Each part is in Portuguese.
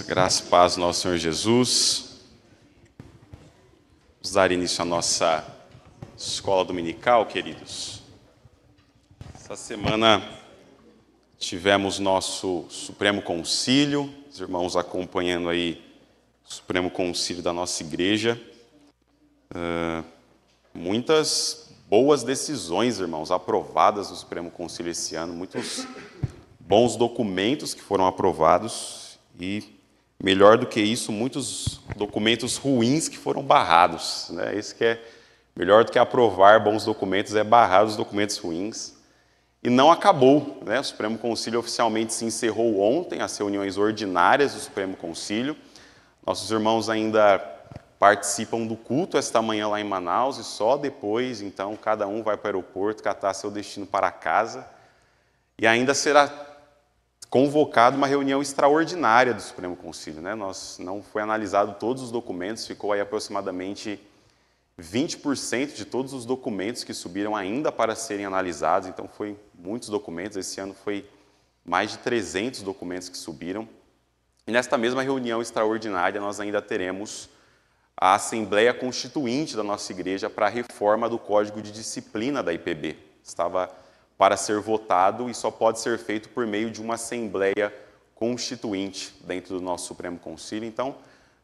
Graça e paz do nosso Senhor Jesus. Vamos dar início à nossa escola dominical, queridos. Essa semana tivemos nosso Supremo Concílio, os irmãos acompanhando aí o Supremo Concílio da nossa igreja. Muitas boas decisões, irmãos, aprovadas no Supremo Concílio esse ano, muitos bons documentos que foram aprovados e, melhor do que isso, muitos documentos ruins que foram barrados, né? Esse que é melhor do que aprovar bons documentos, é barrar os documentos ruins. E não acabou, né? O Supremo Concílio oficialmente se encerrou ontem, as reuniões ordinárias do Supremo Concílio. Nossos irmãos ainda participam do culto esta manhã lá em Manaus e só depois, então, cada um vai para o aeroporto catar seu destino para casa. E ainda será convocado uma reunião extraordinária do Supremo Concílio, né? Não foi analisado todos os documentos, ficou aí aproximadamente 20% de todos os documentos que subiram ainda para serem analisados, então foi muitos documentos, esse ano foi mais de 300 documentos que subiram. E nesta mesma reunião extraordinária nós ainda teremos a Assembleia Constituinte da nossa igreja para a reforma do Código de Disciplina da IPB. Estava para ser votado e só pode ser feito por meio de uma Assembleia Constituinte dentro do nosso Supremo Concílio. Então,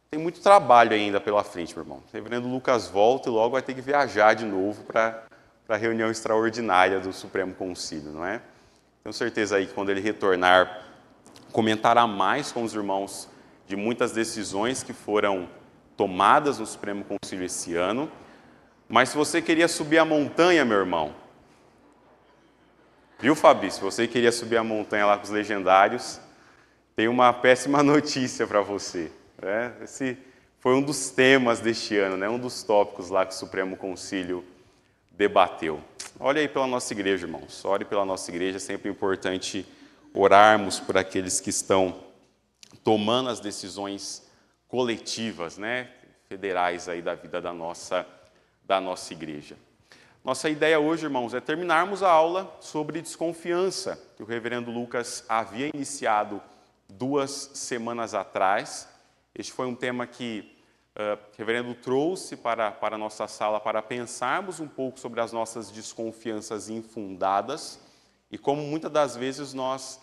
tem muito trabalho ainda pela frente, meu irmão. O reverendo Lucas volta e logo vai ter que viajar de novo para a reunião extraordinária do Supremo Concílio, não é? Tenho certeza aí que quando ele retornar, comentará mais com os irmãos de muitas decisões que foram tomadas no Supremo Concílio esse ano. Mas se você queria subir a montanha, meu irmão, viu, Fabi? Se você queria subir a montanha lá com os legendários, tem uma péssima notícia para você, né? Esse foi um dos temas deste ano, né? Um dos tópicos lá que o Supremo Concílio debateu. Olha aí pela nossa igreja, irmãos. Ore pela nossa igreja. É sempre importante orarmos por aqueles que estão tomando as decisões coletivas, né? Federais aí da vida da nossa igreja. Nossa ideia hoje, irmãos, é terminarmos a aula sobre desconfiança, que o reverendo Lucas havia iniciado 2 semanas atrás. Este foi um tema que o reverendo trouxe para a nossa sala para pensarmos um pouco sobre as nossas desconfianças infundadas e como muitas das vezes nós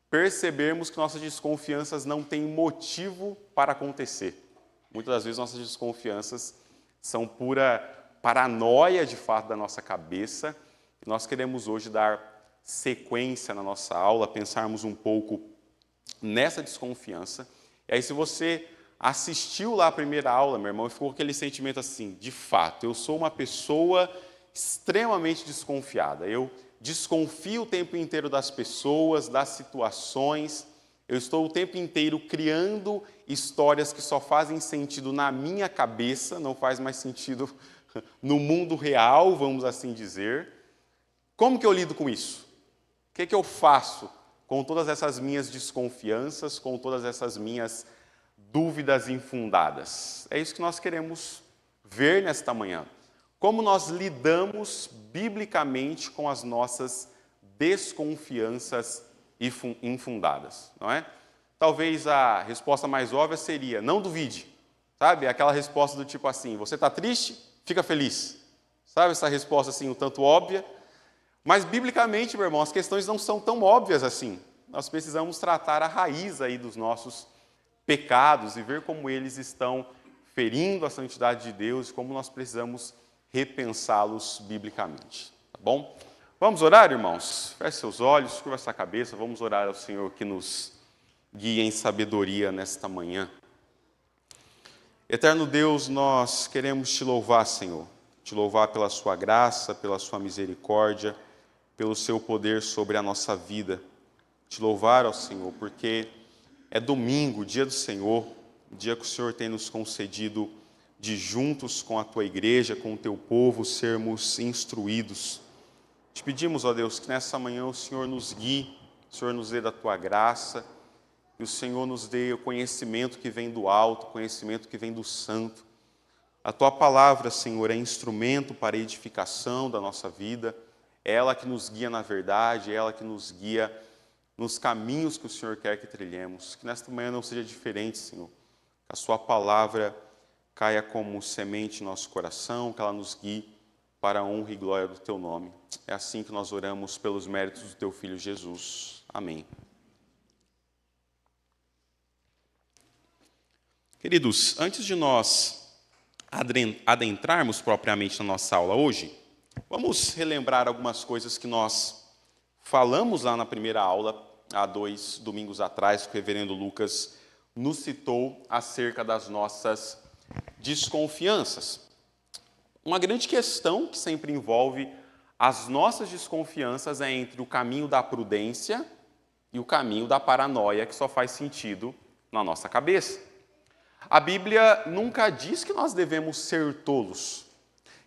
percebermos que nossas desconfianças não têm motivo para acontecer. Muitas das vezes nossas desconfianças são pura paranoia de fato da nossa cabeça. Nós queremos hoje dar sequência na nossa aula, pensarmos um pouco nessa desconfiança. E aí, se você assistiu lá a primeira aula, meu irmão, e ficou com aquele sentimento assim, de fato, eu sou uma pessoa extremamente desconfiada. Eu desconfio o tempo inteiro das pessoas, das situações. Eu estou o tempo inteiro criando histórias que só fazem sentido na minha cabeça, não faz mais sentido no mundo real, vamos assim dizer. Como que eu lido com isso? O que eu faço com todas essas minhas desconfianças, com todas essas minhas dúvidas infundadas? É isso que nós queremos ver nesta manhã. Como nós lidamos biblicamente com as nossas desconfianças infundadas, não é? Talvez a resposta mais óbvia seria, não duvide, sabe? Aquela resposta do tipo assim, você está triste? Fica feliz. Sabe essa resposta assim, um tanto óbvia? Mas, biblicamente, meu irmão, as questões não são tão óbvias assim. Nós precisamos tratar a raiz aí dos nossos pecados e ver como eles estão ferindo a santidade de Deus e como nós precisamos repensá-los biblicamente. Tá bom? Vamos orar, irmãos? Feche seus olhos, curva essa cabeça, vamos orar ao Senhor que nos guie em sabedoria nesta manhã. Eterno Deus, nós queremos te louvar, Senhor. Te louvar pela sua graça, pela sua misericórdia, pelo seu poder sobre a nossa vida. Te louvar, ó Senhor, porque é domingo, dia do Senhor, o dia que o Senhor tem nos concedido de juntos com a tua igreja, com o teu povo, sermos instruídos. Te pedimos, ó Deus, que nessa manhã o Senhor nos guie, o Senhor nos dê da tua graça, que o Senhor nos dê o conhecimento que vem do alto, o conhecimento que vem do santo. A tua palavra, Senhor, é instrumento para a edificação da nossa vida, é ela que nos guia na verdade, é ela que nos guia nos caminhos que o Senhor quer que trilhemos. Que nesta manhã não seja diferente, Senhor. Que a sua palavra caia como semente em nosso coração, que ela nos guie para a honra e glória do teu nome. É assim que nós oramos pelos méritos do teu Filho Jesus. Amém. Queridos, antes de nós adentrarmos propriamente na nossa aula hoje, vamos relembrar algumas coisas que nós falamos lá na primeira aula, há 2 domingos atrás, que o reverendo Lucas nos citou acerca das nossas desconfianças. Uma grande questão que sempre envolve as nossas desconfianças é entre o caminho da prudência e o caminho da paranoia, que só faz sentido na nossa cabeça. A Bíblia nunca diz que nós devemos ser tolos,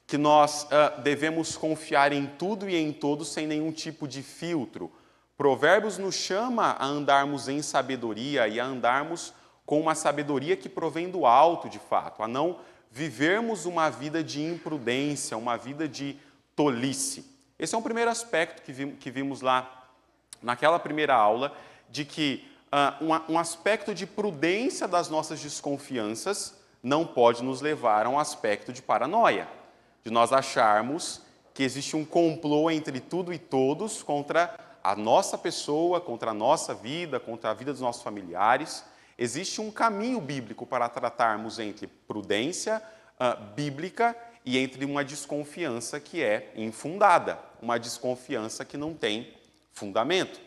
que nós devemos confiar em tudo e em todos sem nenhum tipo de filtro. Provérbios nos chama a andarmos em sabedoria e a andarmos com uma sabedoria que provém do alto, de fato, a não vivermos uma vida de imprudência, uma vida de tolice. Esse é um primeiro aspecto que vimos lá naquela primeira aula, de que um aspecto de prudência das nossas desconfianças não pode nos levar a um aspecto de paranoia, de nós acharmos que existe um complô entre tudo e todos contra a nossa pessoa, contra a nossa vida, contra a vida dos nossos familiares. Existe um caminho bíblico para tratarmos entre prudência bíblica e entre uma desconfiança que é infundada, uma desconfiança que não tem fundamento.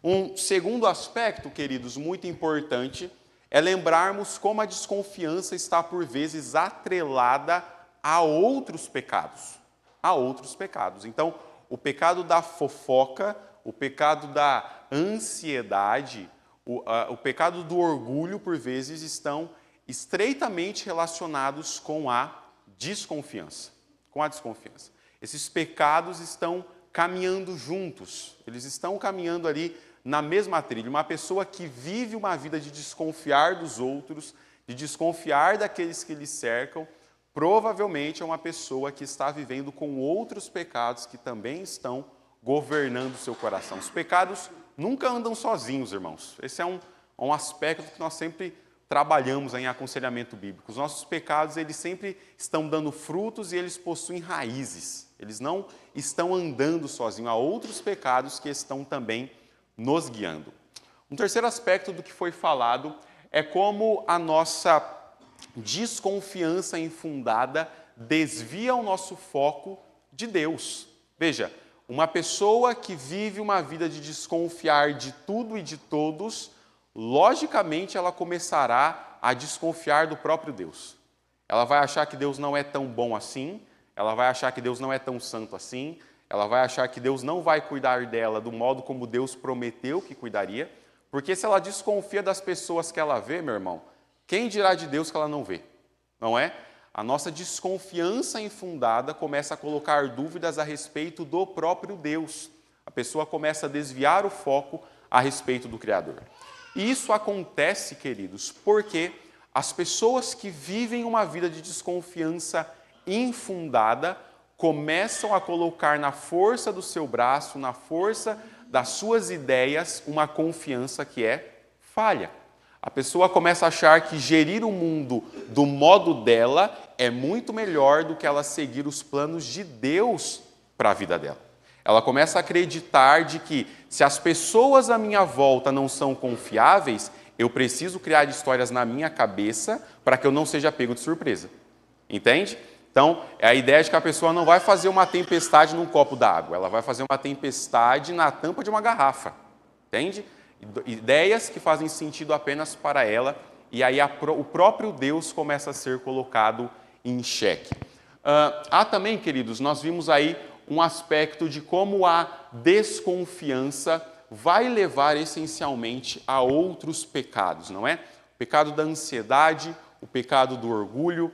Um segundo aspecto, queridos, muito importante, é lembrarmos como a desconfiança está, por vezes, atrelada a outros pecados. A outros pecados. Então, o pecado da fofoca, o pecado da ansiedade, o pecado do orgulho, por vezes, estão estreitamente relacionados com a desconfiança. Com a desconfiança. Esses pecados estão caminhando juntos. Eles estão caminhando ali na mesma trilha. Uma pessoa que vive uma vida de desconfiar dos outros, de desconfiar daqueles que lhe cercam, provavelmente é uma pessoa que está vivendo com outros pecados que também estão governando o seu coração. Os pecados nunca andam sozinhos, irmãos. Esse é um aspecto que nós sempre trabalhamos em aconselhamento bíblico. Os nossos pecados, eles sempre estão dando frutos e eles possuem raízes. Eles não estão andando sozinhos. Há outros pecados que estão também nos guiando. Um terceiro aspecto do que foi falado é como a nossa desconfiança infundada desvia o nosso foco de Deus. Veja, uma pessoa que vive uma vida de desconfiar de tudo e de todos, logicamente ela começará a desconfiar do próprio Deus. Ela vai achar que Deus não é tão bom assim, ela vai achar que Deus não é tão santo assim, ela vai achar que Deus não vai cuidar dela do modo como Deus prometeu que cuidaria, porque se ela desconfia das pessoas que ela vê, meu irmão, quem dirá de Deus que ela não vê? Não é? A nossa desconfiança infundada começa a colocar dúvidas a respeito do próprio Deus. A pessoa começa a desviar o foco a respeito do Criador. E isso acontece, queridos, porque as pessoas que vivem uma vida de desconfiança infundada começam a colocar na força do seu braço, na força das suas ideias, uma confiança que é falha. A pessoa começa a achar que gerir o mundo do modo dela é muito melhor do que ela seguir os planos de Deus para a vida dela. Ela começa a acreditar de que se as pessoas à minha volta não são confiáveis, eu preciso criar histórias na minha cabeça para que eu não seja pego de surpresa. Entende? Então, é a ideia de que a pessoa não vai fazer uma tempestade num copo d'água, ela vai fazer uma tempestade na tampa de uma garrafa. Entende? Ideias que fazem sentido apenas para ela, e aí o próprio Deus começa a ser colocado em xeque. Há também, queridos, nós vimos aí um aspecto de como a desconfiança vai levar essencialmente a outros pecados, não é? O pecado da ansiedade, o pecado do orgulho,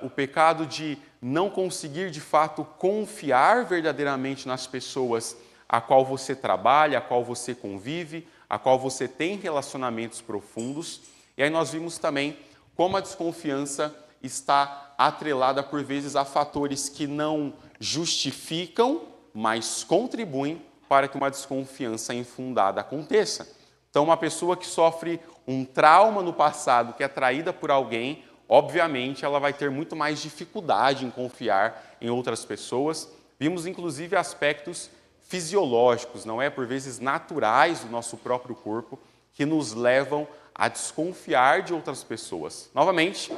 o pecado de não conseguir, de fato, confiar verdadeiramente nas pessoas a qual você trabalha, a qual você convive, a qual você tem relacionamentos profundos. E aí nós vimos também como a desconfiança está atrelada, por vezes, a fatores que não justificam, mas contribuem para que uma desconfiança infundada aconteça. Então, uma pessoa que sofre um trauma no passado, que é traída por alguém, obviamente ela vai ter muito mais dificuldade em confiar em outras pessoas. Vimos, inclusive, aspectos fisiológicos, não é? Por vezes naturais do nosso próprio corpo, que nos levam a desconfiar de outras pessoas. Novamente,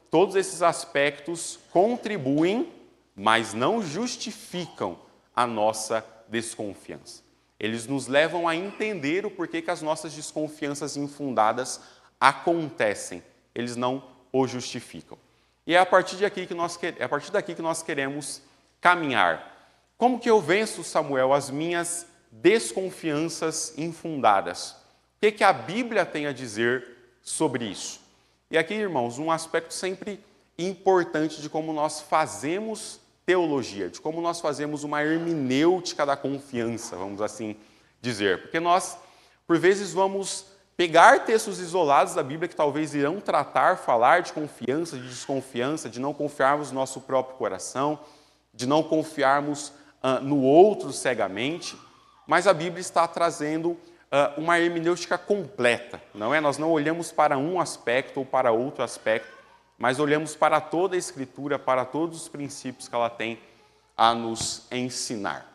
todos esses aspectos contribuem, mas não justificam a nossa desconfiança. Eles nos levam a entender o porquê que as nossas desconfianças infundadas acontecem. Eles não o justificam. E é a partir daqui que nós queremos caminhar. Como que eu venço, Samuel, as minhas desconfianças infundadas? O que a Bíblia tem a dizer sobre isso? E aqui, irmãos, um aspecto sempre importante de como nós fazemos teologia, de como nós fazemos uma hermenêutica da confiança, vamos assim dizer. Porque nós, por vezes, vamos pegar textos isolados da Bíblia que talvez irão falar de confiança, de desconfiança, de não confiarmos no nosso próprio coração, de não confiarmos no outro cegamente, mas a Bíblia está trazendo uma hermenêutica completa, não é? Nós não olhamos para um aspecto ou para outro aspecto, mas olhamos para toda a Escritura, para todos os princípios que ela tem a nos ensinar.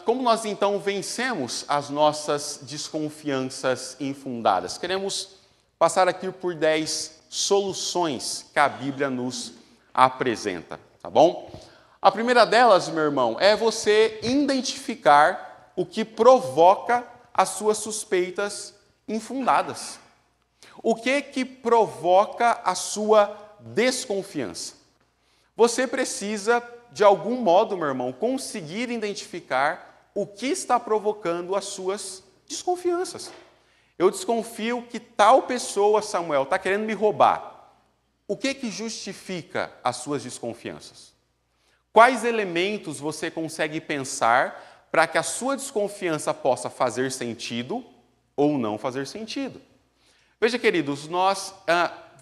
Como nós, então, vencemos as nossas desconfianças infundadas? Queremos passar aqui por 10 soluções que a Bíblia nos apresenta, tá bom? A primeira delas, meu irmão, é você identificar o que provoca as suas suspeitas infundadas. O que provoca a sua desconfiança? Você precisa, de algum modo, meu irmão, conseguir identificar o que está provocando as suas desconfianças. Eu desconfio que tal pessoa, Samuel, está querendo me roubar. O que justifica as suas desconfianças? Quais elementos você consegue pensar para que a sua desconfiança possa fazer sentido ou não fazer sentido? Veja, queridos, nós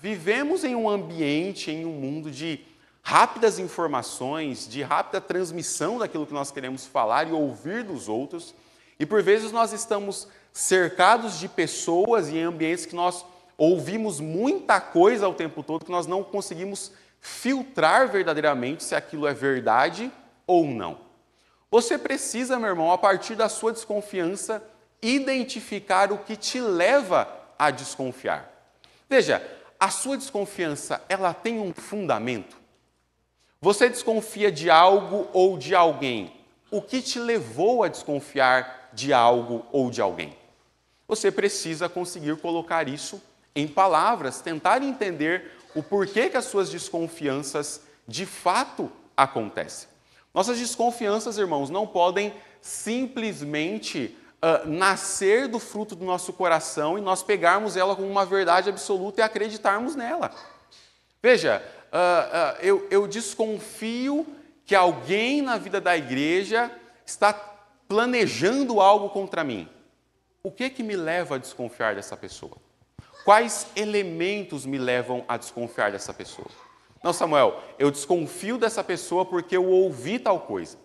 vivemos em um ambiente, em um mundo de rápidas informações, de rápida transmissão daquilo que nós queremos falar e ouvir dos outros, e por vezes nós estamos cercados de pessoas e em ambientes que nós ouvimos muita coisa o tempo todo, que nós não conseguimos filtrar verdadeiramente se aquilo é verdade ou não. Você precisa, meu irmão, a partir da sua desconfiança, identificar o que te leva a desconfiar. Veja, a sua desconfiança, ela tem um fundamento. Você desconfia de algo ou de alguém. O que te levou a desconfiar de algo ou de alguém? Você precisa conseguir colocar isso em palavras, tentar entender o porquê que as suas desconfianças de fato acontecem. Nossas desconfianças, irmãos, não podem simplesmente nascer do fruto do nosso coração e nós pegarmos ela como uma verdade absoluta e acreditarmos nela. Veja, eu desconfio que alguém na vida da igreja está planejando algo contra mim. O que me leva a desconfiar dessa pessoa? Quais elementos me levam a desconfiar dessa pessoa? Não, Samuel, eu desconfio dessa pessoa porque eu ouvi tal coisa.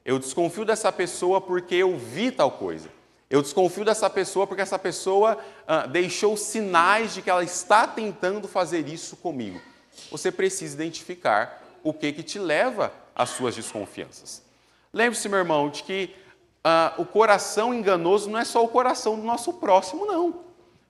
Eu desconfio dessa pessoa porque eu vi tal coisa. Eu desconfio dessa pessoa porque essa pessoa deixou sinais de que ela está tentando fazer isso comigo. Você precisa identificar o que te leva às suas desconfianças. Lembre-se, meu irmão, de que o coração enganoso não é só o coração do nosso próximo, não.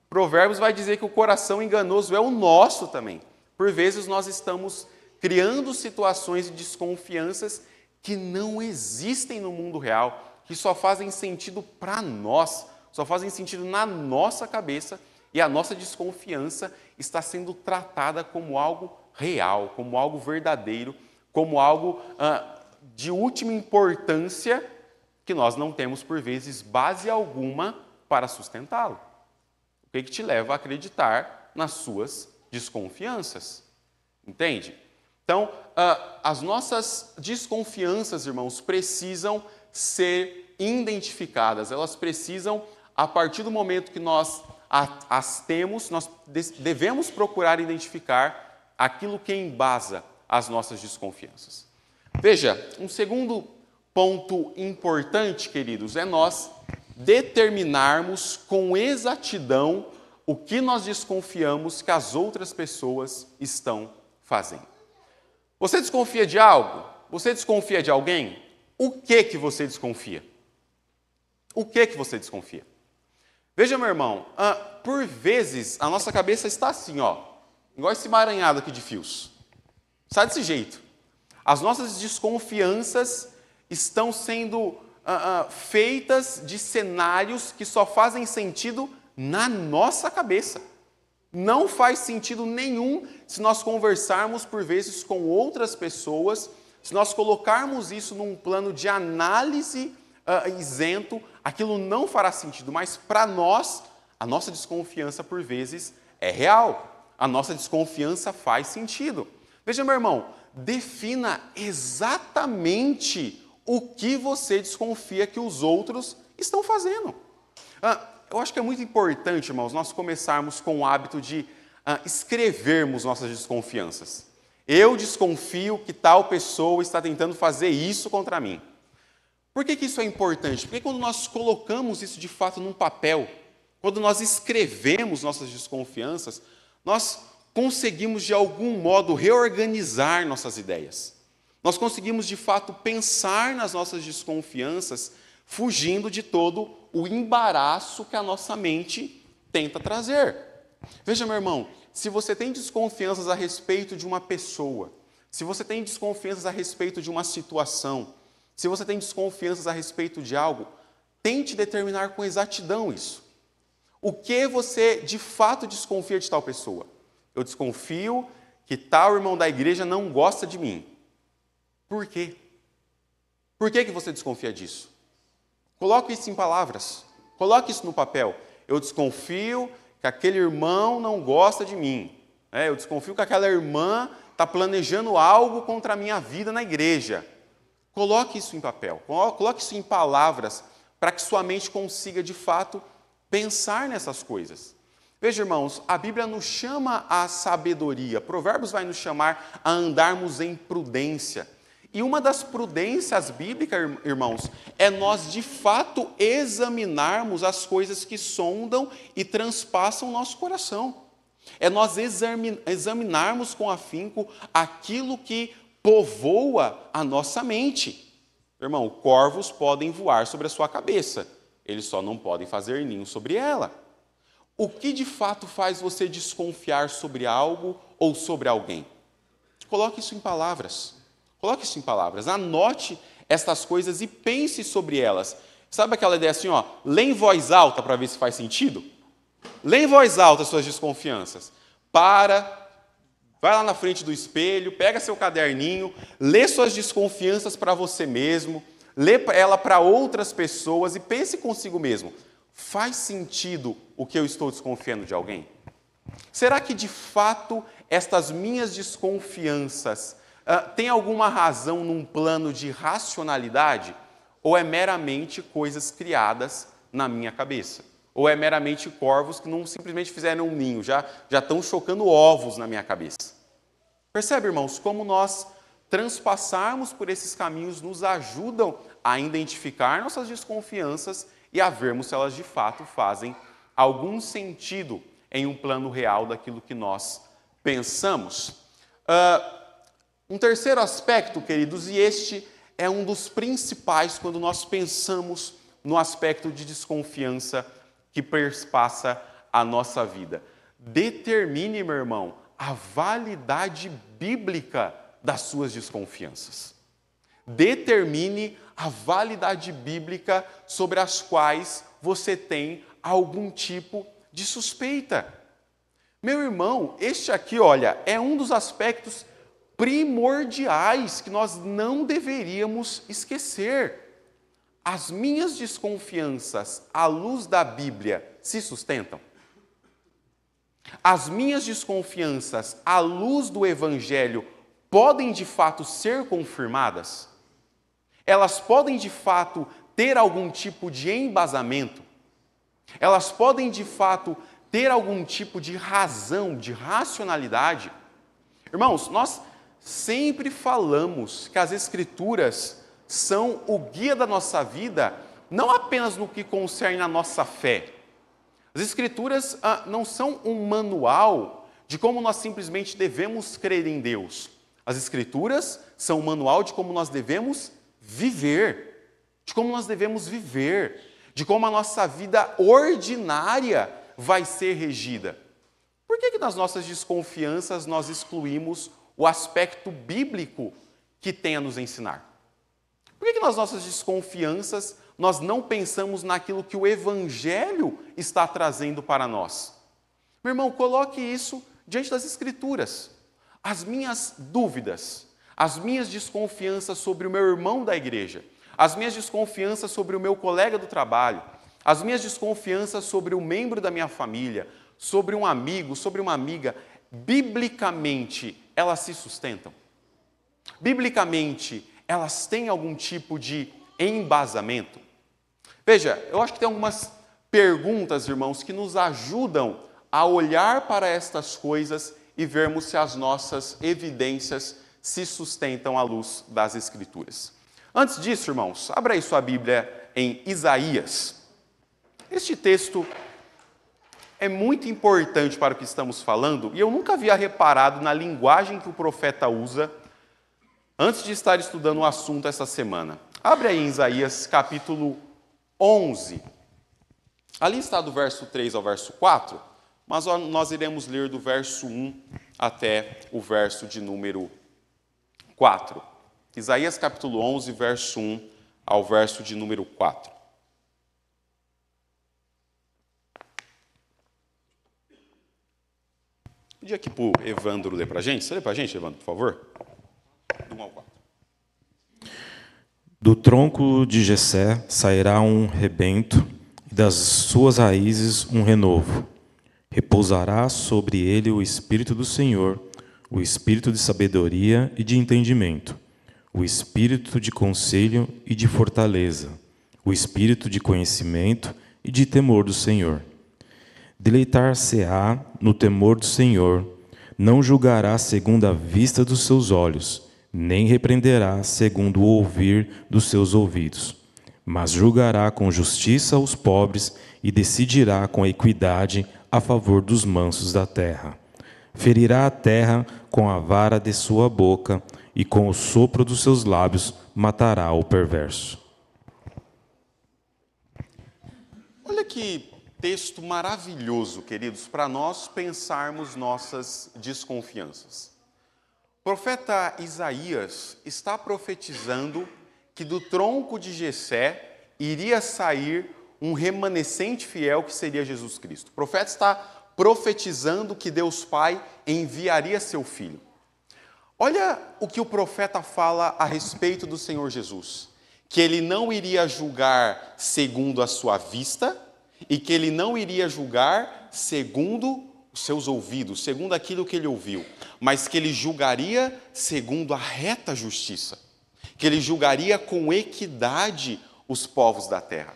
Provérbios vai dizer que o coração enganoso é o nosso também. Por vezes nós estamos criando situações de desconfianças que não existem no mundo real, que só fazem sentido para nós, só fazem sentido na nossa cabeça, e a nossa desconfiança está sendo tratada como algo real, como algo verdadeiro, como algo de última importância, que nós não temos, por vezes, base alguma para sustentá-lo. O que te leva a acreditar nas suas desconfianças? Entende? Então, as nossas desconfianças, irmãos, precisam ser identificadas. Elas precisam, a partir do momento que nós as temos, nós devemos procurar identificar aquilo que embasa as nossas desconfianças. Veja, um segundo ponto importante, queridos, é nós determinarmos com exatidão o que nós desconfiamos que as outras pessoas estão fazendo. Você desconfia de algo? Você desconfia de alguém? O que você desconfia? O que você desconfia? Veja, meu irmão, por vezes a nossa cabeça está assim, ó, igual esse emaranhado aqui de fios. Está desse jeito. As nossas desconfianças estão sendo feitas de cenários que só fazem sentido na nossa cabeça. Não faz sentido nenhum se nós conversarmos por vezes com outras pessoas, se nós colocarmos isso num plano de análise isento, aquilo não fará sentido, mas para nós, a nossa desconfiança por vezes é real. A nossa desconfiança faz sentido. Veja, meu irmão, defina exatamente o que você desconfia que os outros estão fazendo. Eu acho que é muito importante, irmãos, nós começarmos com o hábito de escrevermos nossas desconfianças. Eu desconfio que tal pessoa está tentando fazer isso contra mim. Por que isso é importante? Porque quando nós colocamos isso de fato num papel, quando nós escrevemos nossas desconfianças, nós conseguimos de algum modo reorganizar nossas ideias. Nós conseguimos de fato pensar nas nossas desconfianças, fugindo de todo o embaraço que a nossa mente tenta trazer. Veja, meu irmão, se você tem desconfianças a respeito de uma pessoa, se você tem desconfianças a respeito de uma situação, se você tem desconfianças a respeito de algo, tente determinar com exatidão isso. O que você de fato desconfia de tal pessoa? Eu desconfio que tal irmão da igreja não gosta de mim. Por quê? Por que você desconfia disso? Coloque isso em palavras. Coloque isso no papel. Eu desconfio que aquele irmão não gosta de mim. Eu desconfio que aquela irmã está planejando algo contra a minha vida na igreja. Coloque isso em papel. Coloque isso em palavras para que sua mente consiga, de fato, pensar nessas coisas. Veja, irmãos, a Bíblia nos chama à sabedoria. Provérbios vai nos chamar a andarmos em prudência. E uma das prudências bíblicas, irmãos, é nós, de fato, examinarmos as coisas que sondam e transpassam o nosso coração. É nós examinarmos com afinco aquilo que povoa a nossa mente. Irmão, corvos podem voar sobre a sua cabeça, eles só não podem fazer ninho sobre ela. O que de fato faz você desconfiar sobre algo ou sobre alguém? Coloque isso em palavras. Coloque isso em palavras. Anote estas coisas e pense sobre elas. Sabe aquela ideia assim, lê em voz alta para ver se faz sentido? Lê em voz alta as suas desconfianças. Vai lá na frente do espelho, pega seu caderninho, lê suas desconfianças para você mesmo, lê ela para outras pessoas e pense consigo mesmo. Faz sentido o que eu estou desconfiando de alguém? Será que, de fato, estas minhas desconfianças têm alguma razão num plano de racionalidade? Ou é meramente coisas criadas na minha cabeça? Ou é meramente corvos que não simplesmente fizeram um ninho, já estão chocando ovos na minha cabeça? Percebe, irmãos, como nós transpassarmos por esses caminhos nos ajudam a identificar nossas desconfianças e a vermos se elas de fato fazem algum sentido em um plano real daquilo que nós pensamos. Um terceiro aspecto, queridos, e este é um dos principais quando nós pensamos no aspecto de desconfiança que perspassa a nossa vida. Determine, meu irmão, a validade bíblica das suas desconfianças. Determine a validade bíblica sobre as quais você tem algum tipo de suspeita. Meu irmão, este aqui, olha, é um dos aspectos primordiais que nós não deveríamos esquecer. As minhas desconfianças, à luz da Bíblia, se sustentam? As minhas desconfianças, à luz do Evangelho, podem de fato ser confirmadas? Elas podem de fato ter algum tipo de embasamento? Elas podem de fato ter algum tipo de razão, de racionalidade? Irmãos, nós sempre falamos que as Escrituras são o guia da nossa vida, não apenas no que concerne a nossa fé. As Escrituras não são um manual de como nós simplesmente devemos crer em Deus. As Escrituras são um manual de como nós devemos viver, de como a nossa vida ordinária vai ser regida. Por que nas nossas desconfianças nós excluímos o aspecto bíblico que tem a nos ensinar? Por que nas nossas desconfianças nós não pensamos naquilo que o Evangelho está trazendo para nós? Meu irmão, coloque isso diante das Escrituras. As minhas dúvidas, as minhas desconfianças sobre o meu irmão da igreja, as minhas desconfianças sobre o meu colega do trabalho, as minhas desconfianças sobre o membro da minha família, sobre um amigo, sobre uma amiga, biblicamente, elas se sustentam? Biblicamente, elas têm algum tipo de embasamento? Veja, eu acho que tem algumas perguntas, irmãos, que nos ajudam a olhar para estas coisas e vermos se as nossas evidências se sustentam à luz das Escrituras. Antes disso, irmãos, abra aí sua Bíblia em Isaías. Este texto é muito importante para o que estamos falando, e eu nunca havia reparado na linguagem que o profeta usa antes de estar estudando o assunto essa semana. Abre aí em Isaías capítulo 11. Ali está do verso 3 ao verso 4, mas nós iremos ler do verso 1 até o verso de número 4. Isaías capítulo 11, verso 1 ao verso de número 4. Pedir aqui para o Evandro ler para a gente. Você lê para a gente, Evandro, por favor? Do 1 ao 4. Do tronco de Jessé sairá um rebento, e das suas raízes um renovo. Repousará sobre ele o Espírito do Senhor, o Espírito de sabedoria e de entendimento, o Espírito de conselho e de fortaleza, o Espírito de conhecimento e de temor do Senhor. Deleitar-se-á no temor do Senhor, não julgará segundo a vista dos seus olhos, nem repreenderá segundo o ouvir dos seus ouvidos, mas julgará com justiça os pobres e decidirá com equidade a favor dos mansos da terra. Ferirá a terra com a vara de sua boca e com o sopro dos seus lábios matará o perverso. Olha que texto maravilhoso, queridos, para nós pensarmos nossas desconfianças. O profeta Isaías está profetizando que do tronco de Jessé iria sair um remanescente fiel que seria Jesus Cristo. O profeta está profetizando que Deus Pai enviaria seu Filho. Olha o que o profeta fala a respeito do Senhor Jesus, que ele não iria julgar segundo a sua vista e que ele não iria julgar segundo os seus ouvidos, segundo aquilo que ele ouviu, mas que ele julgaria segundo a reta justiça, que ele julgaria com equidade os povos da terra.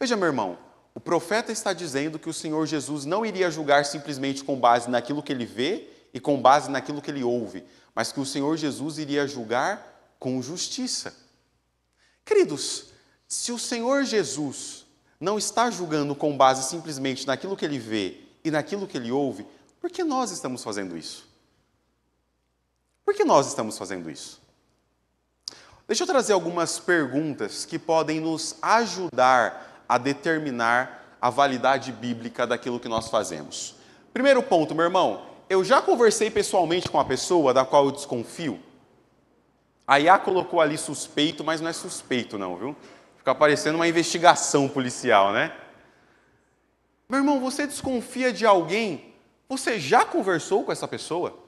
Veja, meu irmão, o profeta está dizendo que o Senhor Jesus não iria julgar simplesmente com base naquilo que ele vê e com base naquilo que ele ouve, mas que o Senhor Jesus iria julgar com justiça. Queridos, se o Senhor Jesus não está julgando com base simplesmente naquilo que ele vê e naquilo que ele ouve, por que nós estamos fazendo isso? Por que nós estamos fazendo isso? Deixa eu trazer algumas perguntas que podem nos ajudar a determinar a validade bíblica daquilo que nós fazemos. Primeiro ponto, meu irmão, eu já conversei pessoalmente com a pessoa da qual eu desconfio. A IA colocou ali suspeito, mas não é suspeito não, viu? Fica parecendo uma investigação policial, né? Meu irmão, você desconfia de alguém? Você já conversou com essa pessoa?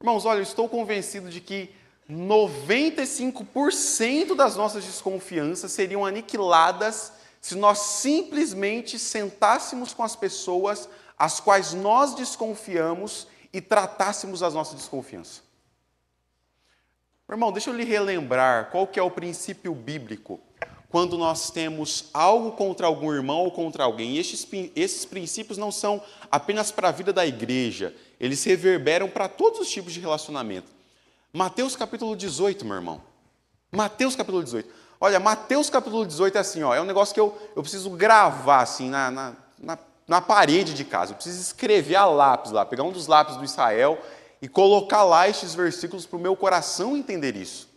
Irmãos, olha, eu estou convencido de que 95% das nossas desconfianças seriam aniquiladas se nós simplesmente sentássemos com as pessoas as quais nós desconfiamos e tratássemos as nossas desconfianças. Irmão, deixa eu lhe relembrar qual que é o princípio bíblico quando nós temos algo contra algum irmão ou contra alguém. E esses princípios não são apenas para a vida da igreja, eles se reverberam para todos os tipos de relacionamento. Mateus capítulo 18, meu irmão. Mateus capítulo 18. Olha, Mateus capítulo 18 é assim, ó, é um negócio que eu preciso gravar assim, na parede de casa. Eu preciso escrever a lápis lá, pegar um dos lápis do Israel e colocar lá estes versículos para o meu coração entender isso.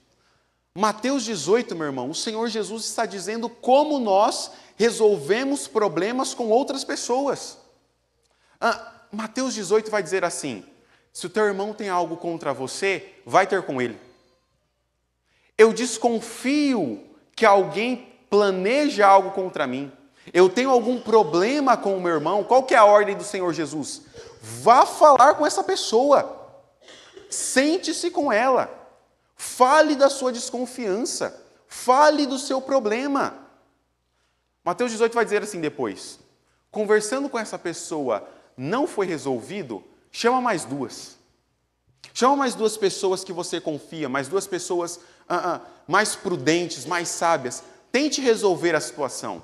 Mateus 18, meu irmão, o Senhor Jesus está dizendo como nós resolvemos problemas com outras pessoas. Mateus 18 vai dizer assim: se o teu irmão tem algo contra você, vai ter com ele. Eu desconfio que alguém planeja algo contra mim. Eu tenho algum problema com o meu irmão. Qual que é a ordem do Senhor Jesus? Vá falar com essa pessoa. Sente-se com ela. Fale da sua desconfiança. Fale do seu problema. Mateus 18 vai dizer assim depois: conversando com essa pessoa não foi resolvido, chama mais duas. Chama mais duas pessoas que você confia, mais duas pessoas mais prudentes, mais sábias. Tente resolver a situação.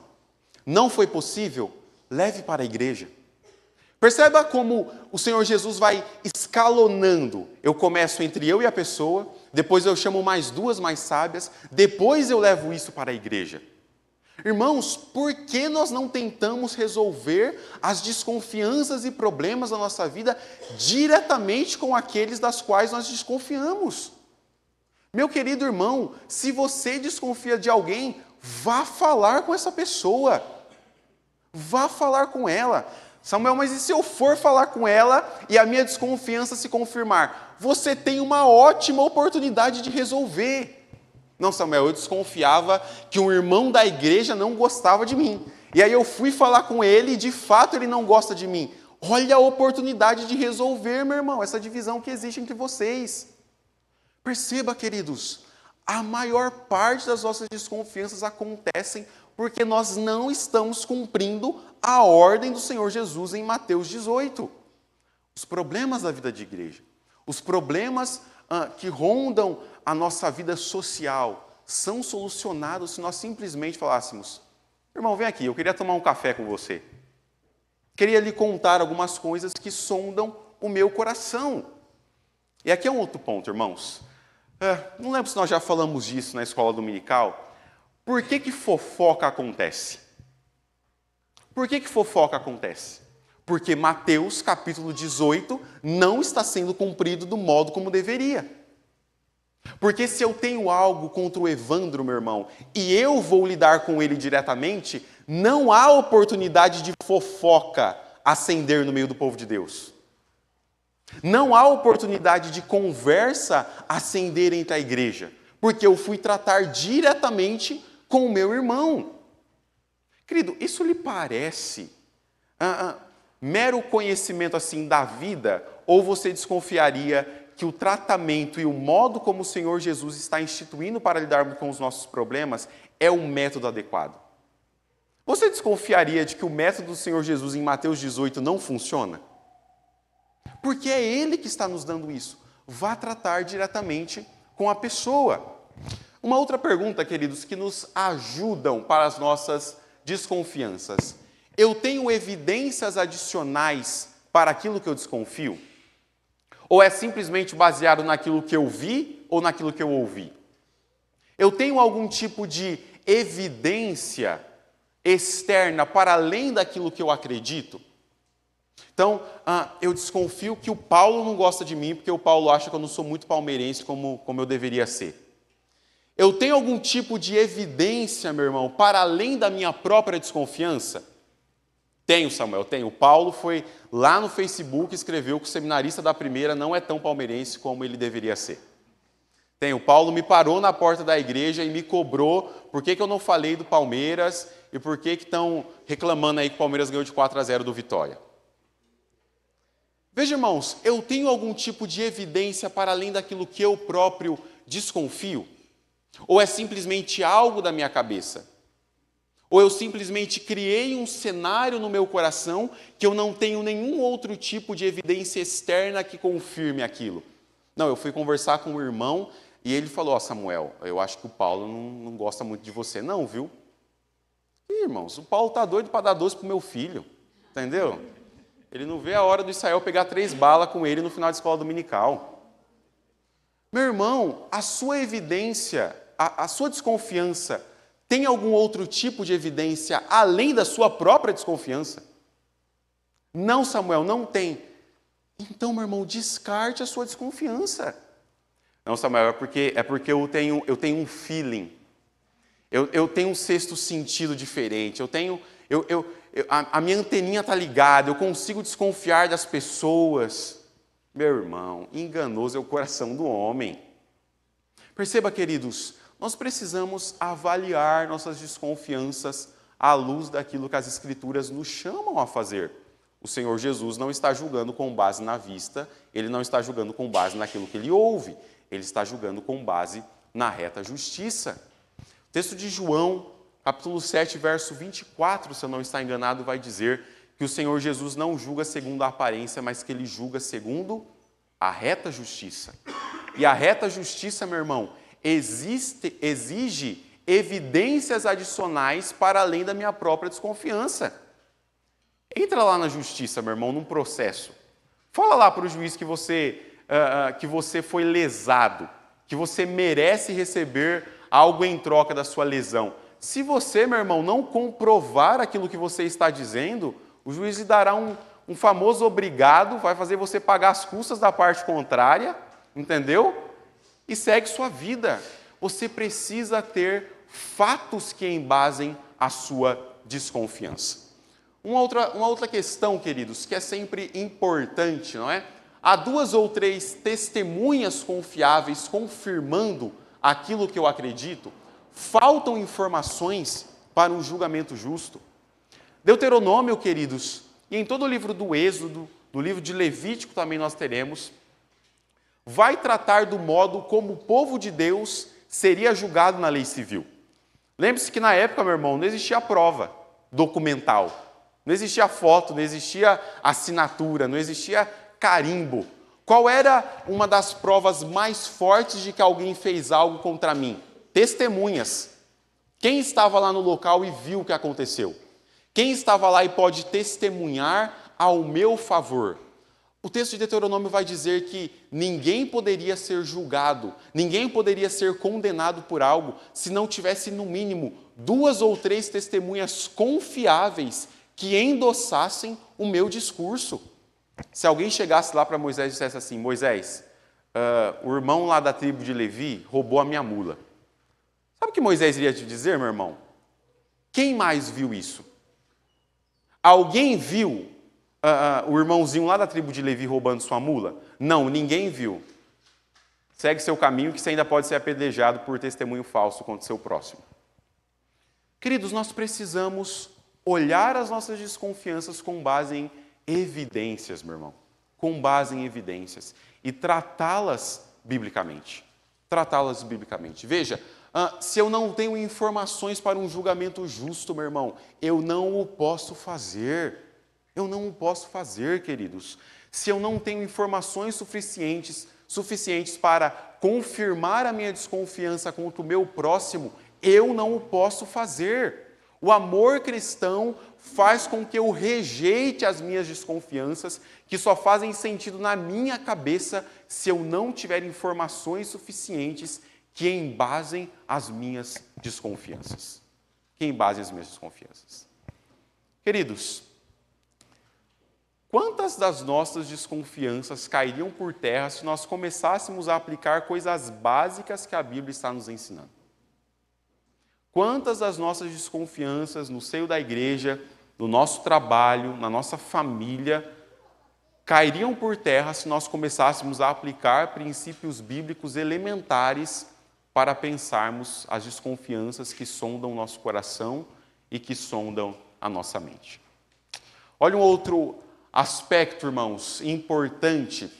Não foi possível? Leve para a igreja. Perceba como o Senhor Jesus vai escalonando. Eu começo entre eu e a pessoa, depois eu chamo mais duas mais sábias, depois eu levo isso para a igreja. Irmãos, por que nós não tentamos resolver as desconfianças e problemas da nossa vida diretamente com aqueles das quais nós desconfiamos? Meu querido irmão, se você desconfia de alguém, vá falar com essa pessoa. Vá falar com ela. Samuel, mas e se eu for falar com ela e a minha desconfiança se confirmar? Você tem uma ótima oportunidade de resolver. Não, Samuel, eu desconfiava que um irmão da igreja não gostava de mim. E aí eu fui falar com ele e de fato ele não gosta de mim. Olha a oportunidade de resolver, meu irmão, essa divisão que existe entre vocês. Perceba, queridos, a maior parte das nossas desconfianças acontecem porque nós não estamos cumprindo a ordem do Senhor Jesus em Mateus 18. Os problemas da vida de igreja, os problemas que rondam a nossa vida social, são solucionados se nós simplesmente falássemos: irmão, vem aqui, eu queria tomar um café com você. Queria lhe contar algumas coisas que sondam o meu coração. E aqui é um outro ponto, irmãos. Não lembro se nós já falamos disso na escola dominical. Por que fofoca acontece? Por que fofoca acontece? Porque Mateus, capítulo 18, não está sendo cumprido do modo como deveria. Porque se eu tenho algo contra o Evandro, meu irmão, e eu vou lidar com ele diretamente, não há oportunidade de fofoca acender no meio do povo de Deus. Não há oportunidade de conversa acender entre a igreja, porque eu fui tratar diretamente com o meu irmão. Querido, isso lhe parece mero conhecimento assim da vida, ou você desconfiaria que o tratamento e o modo como o Senhor Jesus está instituindo para lidarmos com os nossos problemas é um método adequado? Você desconfiaria de que o método do Senhor Jesus em Mateus 18 não funciona? Porque é Ele que está nos dando isso. Vá tratar diretamente com a pessoa. Uma outra pergunta, queridos, que nos ajudam para as nossas desconfianças. Eu tenho evidências adicionais para aquilo que eu desconfio? Ou é simplesmente baseado naquilo que eu vi ou naquilo que eu ouvi? Eu tenho algum tipo de evidência externa para além daquilo que eu acredito? Então, eu desconfio que o Paulo não gosta de mim porque o Paulo acha que eu não sou muito palmeirense como eu deveria ser. Eu tenho algum tipo de evidência, meu irmão, para além da minha própria desconfiança? Tenho, Samuel, tenho. O Paulo foi lá no Facebook e escreveu que o seminarista da primeira não é tão palmeirense como ele deveria ser. Tenho. O Paulo me parou na porta da igreja e me cobrou por que eu não falei do Palmeiras e por que estão reclamando aí que o Palmeiras ganhou de 4-0 do Vitória. Veja, irmãos, eu tenho algum tipo de evidência para além daquilo que eu próprio desconfio? Ou é simplesmente algo da minha cabeça? Ou eu simplesmente criei um cenário no meu coração que eu não tenho nenhum outro tipo de evidência externa que confirme aquilo? Não, eu fui conversar com um irmão e ele falou: Samuel, eu acho que o Paulo não gosta muito de você. Não, viu? Ih, irmãos, o Paulo está doido para dar doce para o meu filho. Entendeu? Ele não vê a hora do Israel pegar 3 balas com ele no final da escola dominical. Meu irmão, a sua evidência a sua desconfiança tem algum outro tipo de evidência além da sua própria desconfiança? Não, Samuel, não tem. Então, meu irmão, descarte a sua desconfiança. Não, Samuel, é porque eu tenho um feeling. Eu tenho um sexto sentido diferente. A minha anteninha está ligada, eu consigo desconfiar das pessoas. Meu irmão, enganoso é o coração do homem. Perceba, queridos, nós precisamos avaliar nossas desconfianças à luz daquilo que as Escrituras nos chamam a fazer. O Senhor Jesus não está julgando com base na vista, Ele não está julgando com base naquilo que Ele ouve, Ele está julgando com base na reta justiça. O texto de João, capítulo 7, verso 24, se eu não estou enganado, vai dizer que o Senhor Jesus não julga segundo a aparência, mas que Ele julga segundo a reta justiça. E a reta justiça, meu irmão, exige evidências adicionais para além da minha própria desconfiança. Entra lá na justiça, meu irmão, num processo. Fala lá para o juiz que você foi lesado, que você merece receber algo em troca da sua lesão. Se você, meu irmão, não comprovar aquilo que você está dizendo, o juiz lhe dará um famoso obrigado, vai fazer você pagar as custas da parte contrária, entendeu? E segue sua vida. Você precisa ter fatos que embasem a sua desconfiança. Uma outra questão, queridos, que é sempre importante, não é? Há 2 ou 3 testemunhas confiáveis confirmando aquilo que eu acredito. Faltam informações para um julgamento justo. Deuteronômio, queridos, e em todo o livro do Êxodo, no livro de Levítico também nós teremos, vai tratar do modo como o povo de Deus seria julgado na lei civil. Lembre-se que na época, meu irmão, não existia prova documental, não existia foto, não existia assinatura, não existia carimbo. Qual era uma das provas mais fortes de que alguém fez algo contra mim? Testemunhas. Quem estava lá no local e viu o que aconteceu? Quem estava lá e pode testemunhar ao meu favor? O texto de Deuteronômio vai dizer que ninguém poderia ser julgado, ninguém poderia ser condenado por algo se não tivesse, no mínimo, 2 ou 3 testemunhas confiáveis que endossassem o meu discurso. Se alguém chegasse lá para Moisés e dissesse assim: Moisés, o irmão lá da tribo de Levi roubou a minha mula. Sabe o que Moisés iria te dizer, meu irmão? Quem mais viu isso? Alguém viu o irmãozinho lá da tribo de Levi roubando sua mula? Não, ninguém viu. Segue seu caminho que você ainda pode ser apedrejado por testemunho falso contra o seu próximo. Queridos, nós precisamos olhar as nossas desconfianças com base em evidências, meu irmão. Com base em evidências. E tratá-las biblicamente. Tratá-las biblicamente. Veja, se eu não tenho informações para um julgamento justo, meu irmão, eu não o posso fazer. Eu não o posso fazer, queridos. Se eu não tenho informações suficientes para confirmar a minha desconfiança contra o meu próximo, eu não o posso fazer. O amor cristão faz com que eu rejeite as minhas desconfianças, que só fazem sentido na minha cabeça se eu não tiver informações suficientes que embasem as minhas desconfianças. Que embasem as minhas desconfianças. Queridos, quantas das nossas desconfianças cairiam por terra se nós começássemos a aplicar coisas básicas que a Bíblia está nos ensinando? Quantas das nossas desconfianças no seio da igreja, no nosso trabalho, na nossa família, cairiam por terra se nós começássemos a aplicar princípios bíblicos elementares para pensarmos as desconfianças que sondam o nosso coração e que sondam a nossa mente? Olha um outro aspecto, irmãos, importante.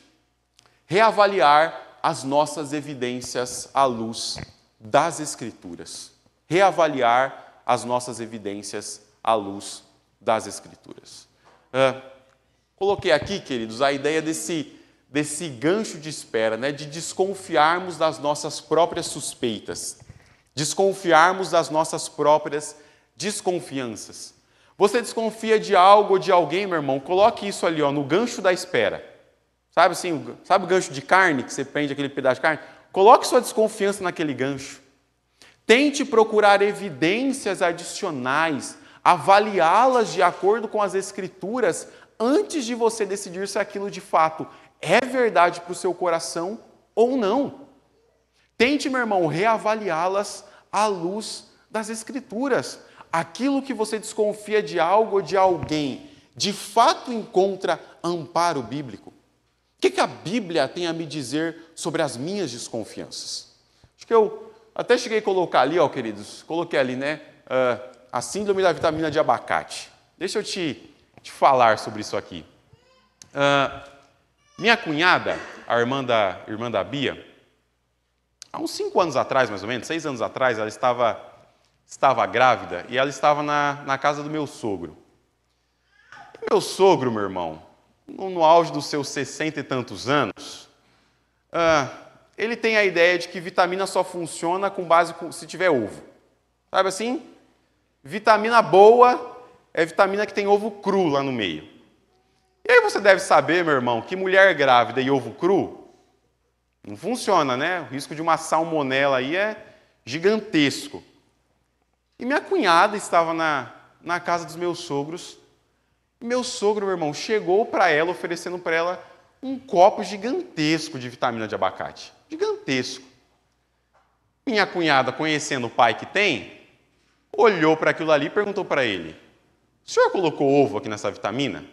Reavaliar as nossas evidências à luz das Escrituras. Reavaliar as nossas evidências à luz das Escrituras. Coloquei aqui, queridos, a ideia desse gancho de espera, né, de desconfiarmos das nossas próprias suspeitas, desconfiarmos das nossas próprias desconfianças. Você desconfia de algo ou de alguém, meu irmão, coloque isso ali, no gancho da espera. Sabe assim, sabe o gancho de carne, que você prende aquele pedaço de carne? Coloque sua desconfiança naquele gancho. Tente procurar evidências adicionais, avaliá-las de acordo com as Escrituras, antes de você decidir se aquilo de fato é verdade para o seu coração ou não. Tente, meu irmão, reavaliá-las à luz das Escrituras. Aquilo que você desconfia de algo ou de alguém, de fato encontra amparo bíblico? O que a Bíblia tem a me dizer sobre as minhas desconfianças? Acho que eu até cheguei a colocar ali, ó, queridos, coloquei ali, né, a síndrome da vitamina de abacate. Deixa eu te falar sobre isso aqui. Minha cunhada, a irmã da Bia, há uns 5 anos atrás, mais ou menos, 6 anos atrás, ela estava grávida e ela estava na casa do meu sogro. Meu sogro, meu irmão, no auge dos seus 60 e tantos anos, ele tem a ideia de que vitamina só funciona com base se tiver ovo. Sabe assim? Vitamina boa é vitamina que tem ovo cru lá no meio. E aí você deve saber, meu irmão, que mulher grávida e ovo cru não funciona, né? O risco de uma salmonela aí é gigantesco. E minha cunhada estava na casa dos meus sogros. E meu sogro, meu irmão, chegou para ela, oferecendo para ela um copo gigantesco de vitamina de abacate. Gigantesco. Minha cunhada, conhecendo o pai que tem, olhou para aquilo ali e perguntou para ele: o senhor colocou ovo aqui nessa vitamina?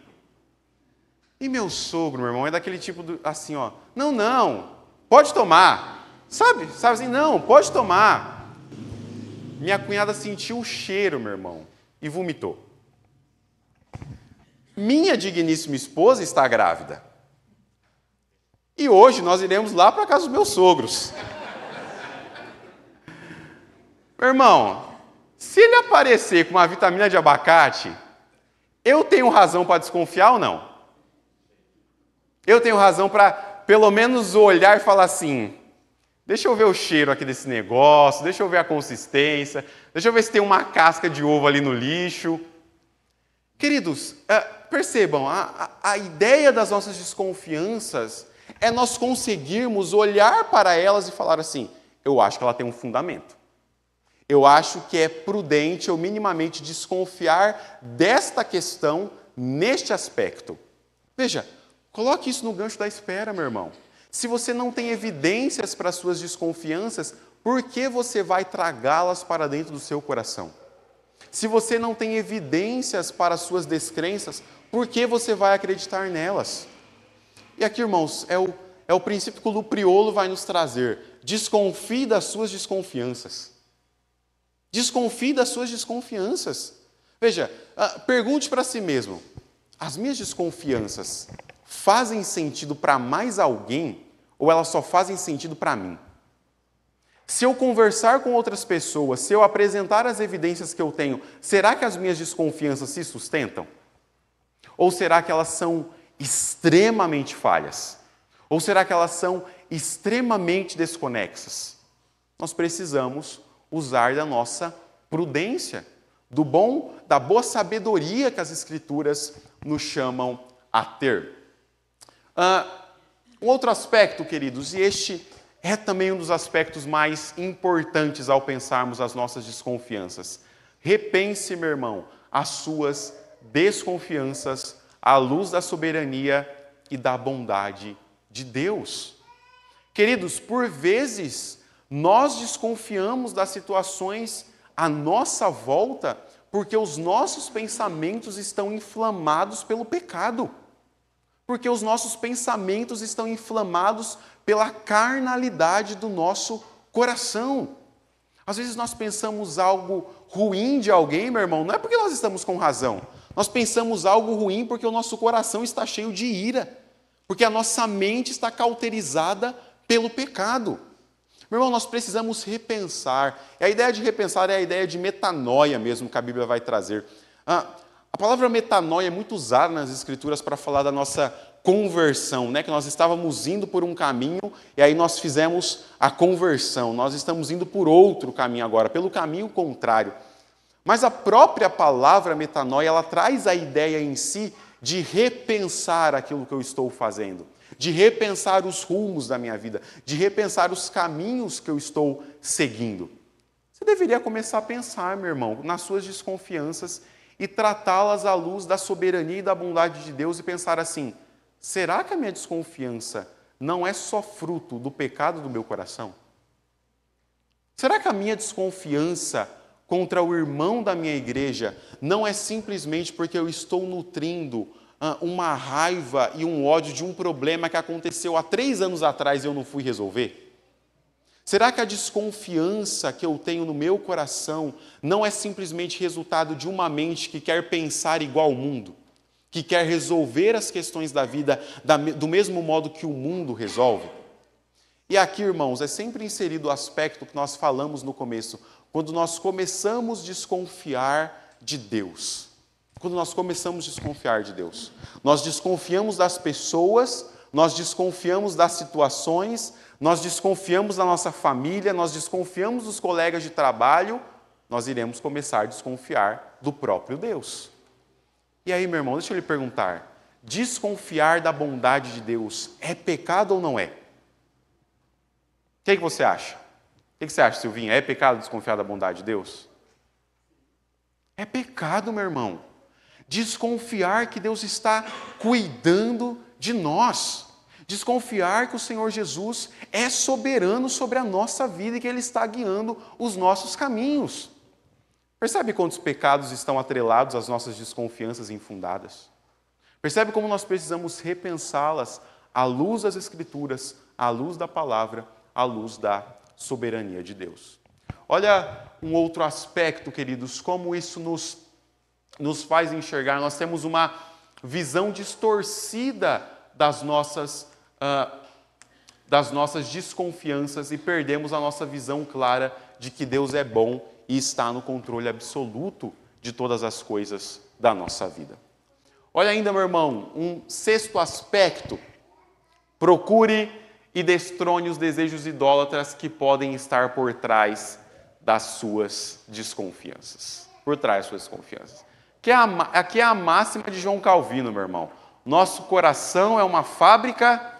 E meu sogro, meu irmão, é daquele tipo assim, ó, não, pode tomar. Sabe assim, não, pode tomar. Minha cunhada sentiu o cheiro, meu irmão, e vomitou. Minha digníssima esposa está grávida. E hoje nós iremos lá para a casa dos meus sogros. Meu irmão, se ele aparecer com uma vitamina de abacate, eu tenho razão para desconfiar ou não? Eu tenho razão para, pelo menos, olhar e falar assim: deixa eu ver o cheiro aqui desse negócio, deixa eu ver a consistência, deixa eu ver se tem uma casca de ovo ali no lixo. Queridos, percebam, a ideia das nossas desconfianças é nós conseguirmos olhar para elas e falar assim: eu acho que ela tem um fundamento. Eu acho que é prudente eu minimamente desconfiar desta questão neste aspecto. Veja, coloque isso no gancho da espera, meu irmão. Se você não tem evidências para as suas desconfianças, por que você vai tragá-las para dentro do seu coração? Se você não tem evidências para as suas descrenças, por que você vai acreditar nelas? E aqui, irmãos, é o princípio que o Lupriolo vai nos trazer. Desconfie das suas desconfianças. Desconfie das suas desconfianças. Veja, pergunte para si mesmo: as minhas desconfianças fazem sentido para mais alguém ou elas só fazem sentido para mim? Se eu conversar com outras pessoas, se eu apresentar as evidências que eu tenho, será que as minhas desconfianças se sustentam? Ou será que elas são extremamente falhas? Ou será que elas são extremamente desconexas? Nós precisamos usar da nossa prudência, da boa sabedoria que as Escrituras nos chamam a ter. Um outro aspecto, queridos, e este é também um dos aspectos mais importantes ao pensarmos as nossas desconfianças. Repense, meu irmão, as suas desconfianças à luz da soberania e da bondade de Deus. Queridos, por vezes, nós desconfiamos das situações à nossa volta porque os nossos pensamentos estão inflamados pelo pecado. Porque os nossos pensamentos estão inflamados pela carnalidade do nosso coração. Às vezes nós pensamos algo ruim de alguém, meu irmão, não é porque nós estamos com razão. Nós pensamos algo ruim porque o nosso coração está cheio de ira. Porque a nossa mente está cauterizada pelo pecado. Meu irmão, nós precisamos repensar. E a ideia de repensar é a ideia de metanoia mesmo que a Bíblia vai trazer. A palavra metanoia é muito usada nas Escrituras para falar da nossa conversão, né? Que nós estávamos indo por um caminho e aí nós fizemos a conversão. Nós estamos indo por outro caminho agora, pelo caminho contrário. Mas a própria palavra metanoia, ela traz a ideia em si de repensar aquilo que eu estou fazendo, de repensar os rumos da minha vida, de repensar os caminhos que eu estou seguindo. Você deveria começar a pensar, meu irmão, nas suas desconfianças e tratá-las à luz da soberania e da bondade de Deus e pensar assim: será que a minha desconfiança não é só fruto do pecado do meu coração? Será que a minha desconfiança contra o irmão da minha igreja não é simplesmente porque eu estou nutrindo uma raiva e um ódio de um problema que aconteceu há 3 anos atrás e eu não fui resolver? Será que a desconfiança que eu tenho no meu coração não é simplesmente resultado de uma mente que quer pensar igual ao mundo, que quer resolver as questões da vida do mesmo modo que o mundo resolve? E aqui, irmãos, é sempre inserido o aspecto que nós falamos no começo, quando nós começamos a desconfiar de Deus. Quando nós começamos a desconfiar de Deus. Nós desconfiamos das pessoas, nós desconfiamos das situações, nós desconfiamos da nossa família, nós desconfiamos dos colegas de trabalho, nós iremos começar a desconfiar do próprio Deus. E aí, meu irmão, deixa eu lhe perguntar, desconfiar da bondade de Deus é pecado ou não é? O que você acha? O que você acha, Silvinha? É pecado desconfiar da bondade de Deus? É pecado, meu irmão. Desconfiar que Deus está cuidando de nós. Desconfiar que o Senhor Jesus é soberano sobre a nossa vida e que Ele está guiando os nossos caminhos. Percebe quantos pecados estão atrelados às nossas desconfianças infundadas? Percebe como nós precisamos repensá-las à luz das Escrituras, à luz da palavra, à luz da soberania de Deus. Olha um outro aspecto, queridos, como isso nos faz enxergar. Nós temos uma visão distorcida das nossas desconfianças e perdemos a nossa visão clara de que Deus é bom e está no controle absoluto de todas as coisas da nossa vida. Olha ainda, meu irmão, um sexto aspecto. Procure e destrone os desejos idólatras que podem estar por trás das suas desconfianças. Por trás das suas desconfianças. Aqui é a máxima de João Calvino, meu irmão. Nosso coração é uma fábrica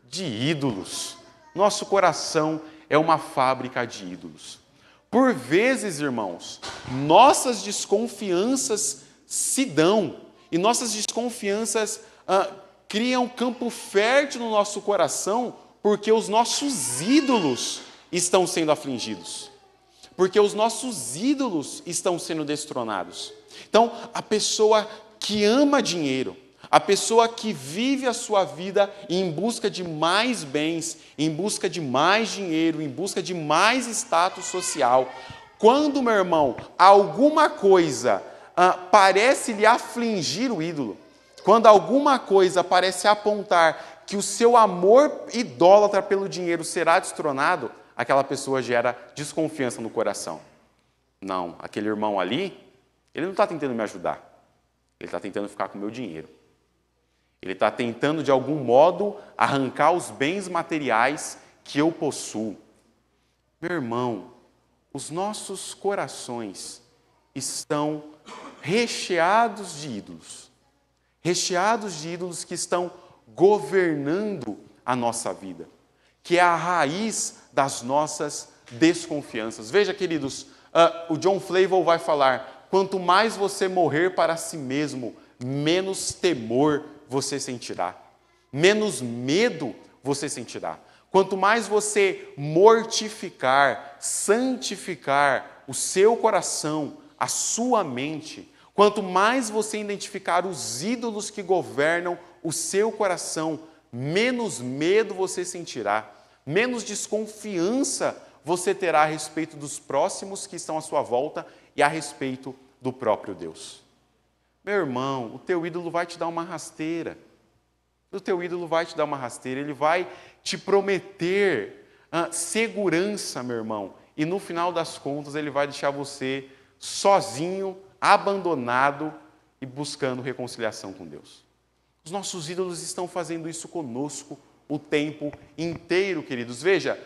de ídolos. Nosso coração é uma fábrica de ídolos. Por vezes, irmãos, nossas desconfianças se dão e nossas desconfianças criam campo fértil no nosso coração porque os nossos ídolos estão sendo afligidos. Porque os nossos ídolos estão sendo destronados. Então, a pessoa que ama dinheiro, a pessoa que vive a sua vida em busca de mais bens, em busca de mais dinheiro, em busca de mais status social, quando, meu irmão, alguma coisa parece lhe afligir o ídolo, quando alguma coisa parece apontar que o seu amor idólatra pelo dinheiro será destronado, aquela pessoa gera desconfiança no coração. Não, aquele irmão ali, ele não está tentando me ajudar. Ele está tentando ficar com o meu dinheiro. Ele está tentando, de algum modo, arrancar os bens materiais que eu possuo. Meu irmão, os nossos corações estão recheados de ídolos. Recheados de ídolos que estão governando a nossa vida, que é a raiz das nossas desconfianças. Veja, queridos, o John Flavel vai falar, quanto mais você morrer para si mesmo, menos temor você sentirá, menos medo você sentirá. Quanto mais você mortificar, santificar o seu coração, a sua mente, quanto mais você identificar os ídolos que governam o seu coração, menos medo você sentirá, menos desconfiança você terá a respeito dos próximos que estão à sua volta e a respeito do próprio Deus. Meu irmão, o teu ídolo vai te dar uma rasteira. O teu ídolo vai te dar uma rasteira, ele vai te prometer segurança, meu irmão, e no final das contas ele vai deixar você sozinho, abandonado e buscando reconciliação com Deus. Os nossos ídolos estão fazendo isso conosco o tempo inteiro, queridos. Veja,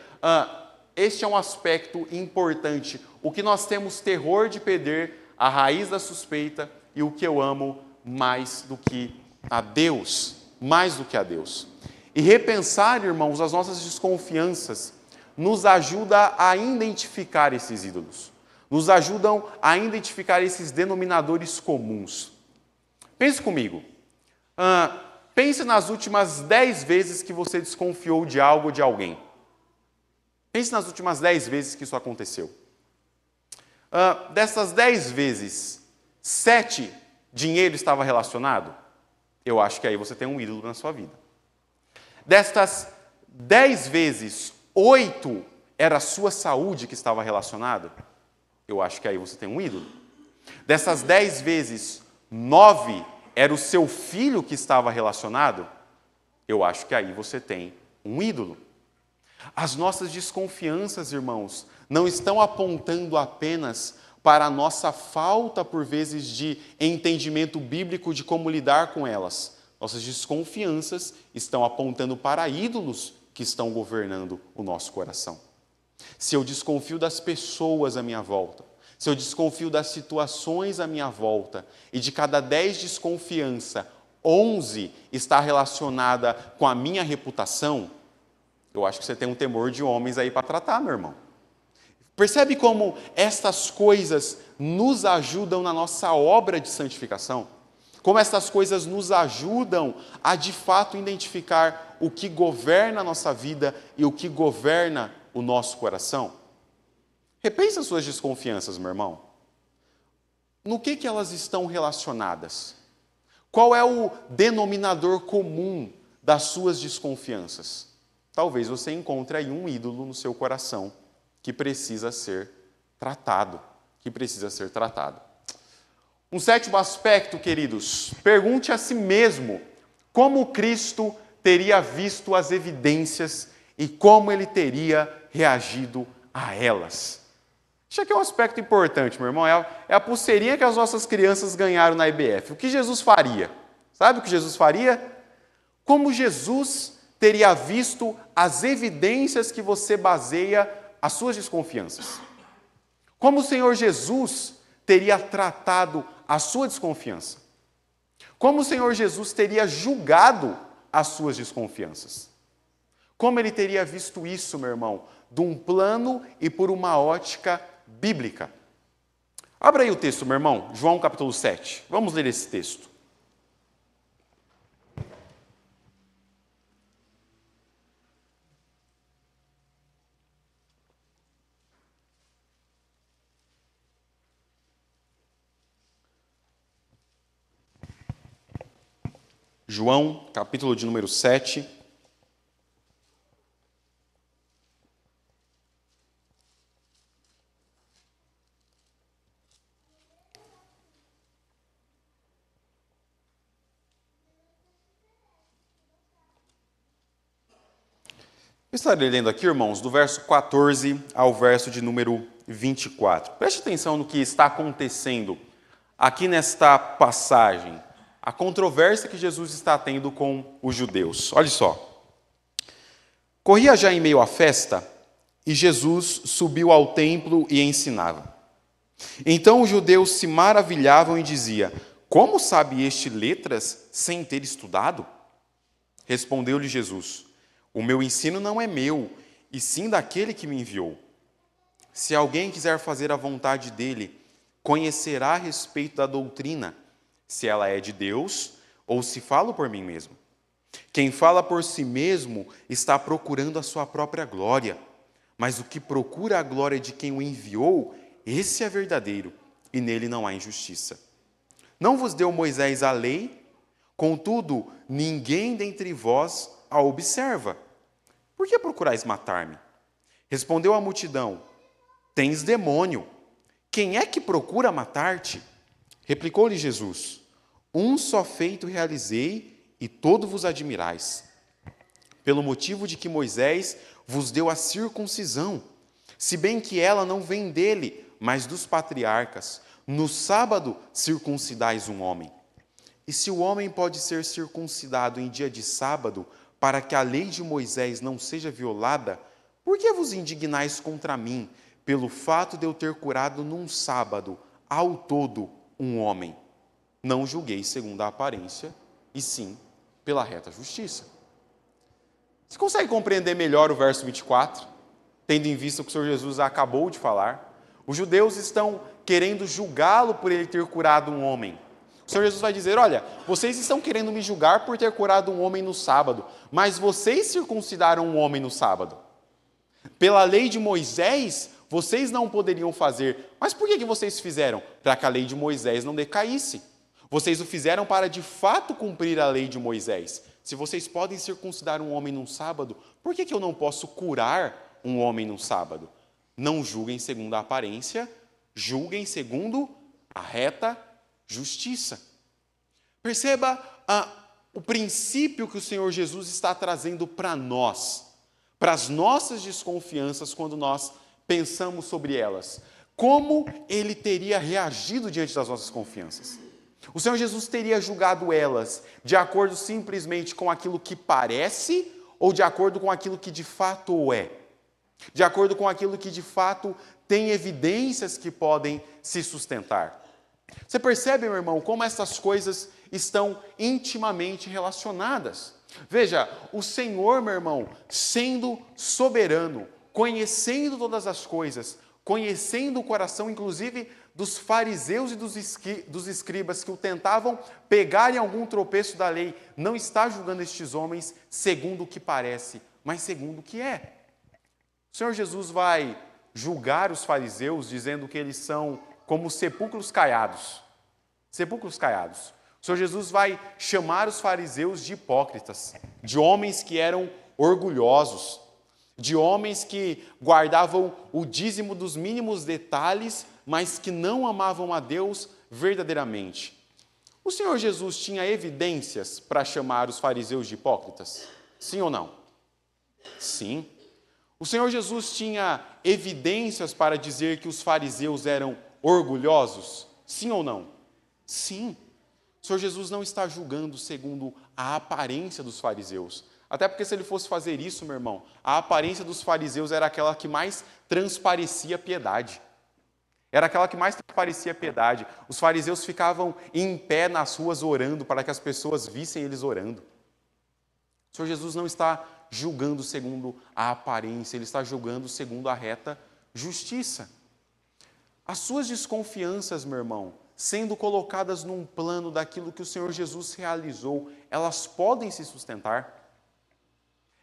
este é um aspecto importante. O que nós temos terror de perder, a raiz da suspeita e o que eu amo mais do que a Deus. Mais do que a Deus. E repensar, irmãos, as nossas desconfianças nos ajuda a identificar esses ídolos. nos ajudam a identificar esses denominadores comuns. Pense comigo. Pense nas últimas 10 vezes que você desconfiou de algo ou de alguém. Pense nas últimas 10 vezes que isso aconteceu. Dessas 10 vezes, 7, dinheiro estava relacionado? Eu acho que aí você tem um ídolo na sua vida. Destas 10 vezes, 8 era a sua saúde que estava relacionada? Eu acho que aí você tem um ídolo. Dessas 10 vezes, 9 era o seu filho que estava relacionado? Eu acho que aí você tem um ídolo. As nossas desconfianças, irmãos, não estão apontando apenas para a nossa falta, por vezes, de entendimento bíblico de como lidar com elas. Nossas desconfianças estão apontando para ídolos que estão governando o nosso coração. Se eu desconfio das pessoas à minha volta, se eu desconfio das situações à minha volta, e de cada 10 desconfiança, 11 está relacionada com a minha reputação, eu acho que você tem um temor de homens aí para tratar, meu irmão. Percebe como estas coisas nos ajudam na nossa obra de santificação? Como estas coisas nos ajudam a, de fato, identificar o que governa a nossa vida e o que governa o nosso coração? Repense as suas desconfianças, meu irmão. No que elas estão relacionadas? Qual é o denominador comum das suas desconfianças? Talvez você encontre aí um ídolo no seu coração que precisa ser tratado. Um sétimo aspecto, queridos, pergunte a si mesmo como Cristo teria visto as evidências e como ele teria reagido a elas. Isso aqui é um aspecto importante, meu irmão. É a pulseirinha que as nossas crianças ganharam na IBF. O que Jesus faria? Sabe o que Jesus faria? Como Jesus teria visto as evidências que você baseia as suas desconfianças? Como o Senhor Jesus teria tratado a sua desconfiança? Como o Senhor Jesus teria julgado as suas desconfianças? Como ele teria visto isso, meu irmão, de um plano e por uma ótica bíblica? Abra aí o texto, meu irmão, João capítulo 7. Vamos ler esse texto. João, capítulo de número 7. Eu estarei lendo aqui, irmãos, do verso 14 ao verso de número 24. Preste atenção no que está acontecendo aqui nesta passagem. A controvérsia que Jesus está tendo com os judeus. Olha só. Corria já em meio à festa, e Jesus subiu ao templo e ensinava. Então os judeus se maravilhavam e diziam: como sabe este letras sem ter estudado? Respondeu-lhe Jesus: o meu ensino não é meu, e sim daquele que me enviou. Se alguém quiser fazer a vontade dele, conhecerá a respeito da doutrina, se ela é de Deus ou se falo por mim mesmo. Quem fala por si mesmo está procurando a sua própria glória, mas o que procura a glória de quem o enviou, esse é verdadeiro, e nele não há injustiça. Não vos deu Moisés a lei? Contudo, ninguém dentre vós a observa. Por que procurais matar-me? Respondeu a multidão: tens demônio. Quem é que procura matar-te? Replicou-lhe Jesus: um só feito realizei, e todo vos admirais. Pelo motivo de que Moisés vos deu a circuncisão, se bem que ela não vem dele, mas dos patriarcas. No sábado circuncidais um homem. E se o homem pode ser circuncidado em dia de sábado, para que a lei de Moisés não seja violada, por que vos indignais contra mim, pelo fato de eu ter curado num sábado, ao todo, um homem? Não julgueis segundo a aparência, e sim pela reta justiça. Você consegue compreender melhor o verso 24, tendo em vista o que o Senhor Jesus acabou de falar? Os judeus estão querendo julgá-lo por ele ter curado um homem. O Senhor Jesus vai dizer, olha, vocês estão querendo me julgar por ter curado um homem no sábado, mas vocês circuncidaram um homem no sábado. Pela lei de Moisés, vocês não poderiam fazer. Mas por que vocês fizeram? Para que a lei de Moisés não decaísse. Vocês o fizeram para de fato cumprir a lei de Moisés. Se vocês podem circuncidar um homem num sábado, por que eu não posso curar um homem num sábado? Não julguem segundo a aparência, julguem segundo a reta justiça. Perceba o princípio que o Senhor Jesus está trazendo para nós, para as nossas desconfianças quando nós pensamos sobre elas. Como ele teria reagido diante das nossas confianças? O Senhor Jesus teria julgado elas de acordo simplesmente com aquilo que parece ou de acordo com aquilo que de fato é? De acordo com aquilo que de fato tem evidências que podem se sustentar. Você percebe, meu irmão, como essas coisas estão intimamente relacionadas? Veja, o Senhor, meu irmão, sendo soberano, conhecendo todas as coisas, conhecendo o coração, inclusive, dos fariseus e dos escribas que o tentavam pegar em algum tropeço da lei, não está julgando estes homens segundo o que parece, mas segundo o que é. O Senhor Jesus vai julgar os fariseus dizendo que eles são como sepulcros caiados. Sepulcros caiados. O Senhor Jesus vai chamar os fariseus de hipócritas, de homens que eram orgulhosos, de homens que guardavam o dízimo dos mínimos detalhes, mas que não amavam a Deus verdadeiramente. O Senhor Jesus tinha evidências para chamar os fariseus de hipócritas? Sim ou não? Sim. O Senhor Jesus tinha evidências para dizer que os fariseus eram orgulhosos? Sim ou não? Sim. O Senhor Jesus não está julgando segundo a aparência dos fariseus. Até porque se ele fosse fazer isso, meu irmão, a aparência dos fariseus era aquela que mais transparecia piedade. Era aquela que mais transparecia piedade. Os fariseus ficavam em pé nas ruas orando para que as pessoas vissem eles orando. O Senhor Jesus não está julgando segundo a aparência, ele está julgando segundo a reta justiça. As suas desconfianças, meu irmão, sendo colocadas num plano daquilo que o Senhor Jesus realizou, elas podem se sustentar?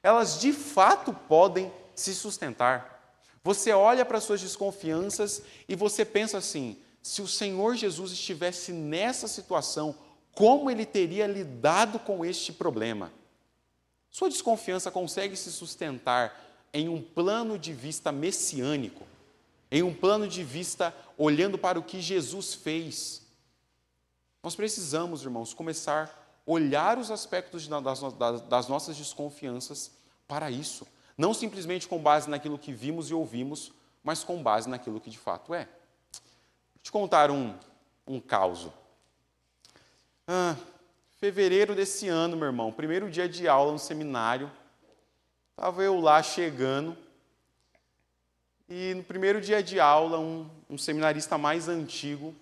Elas de fato podem se sustentar. Você olha para as suas desconfianças e você pensa assim, se o Senhor Jesus estivesse nessa situação, como ele teria lidado com este problema? Sua desconfiança consegue se sustentar em um plano de vista messiânico, em um plano de vista olhando para o que Jesus fez. Nós precisamos, irmãos, começar a olhar os aspectos das nossas desconfianças para isso. Não simplesmente com base naquilo que vimos e ouvimos, mas com base naquilo que de fato é. Vou te contar um caso. Fevereiro desse ano, meu irmão, primeiro dia de aula no seminário, estava eu lá chegando, e no primeiro dia de aula, um seminarista mais antigo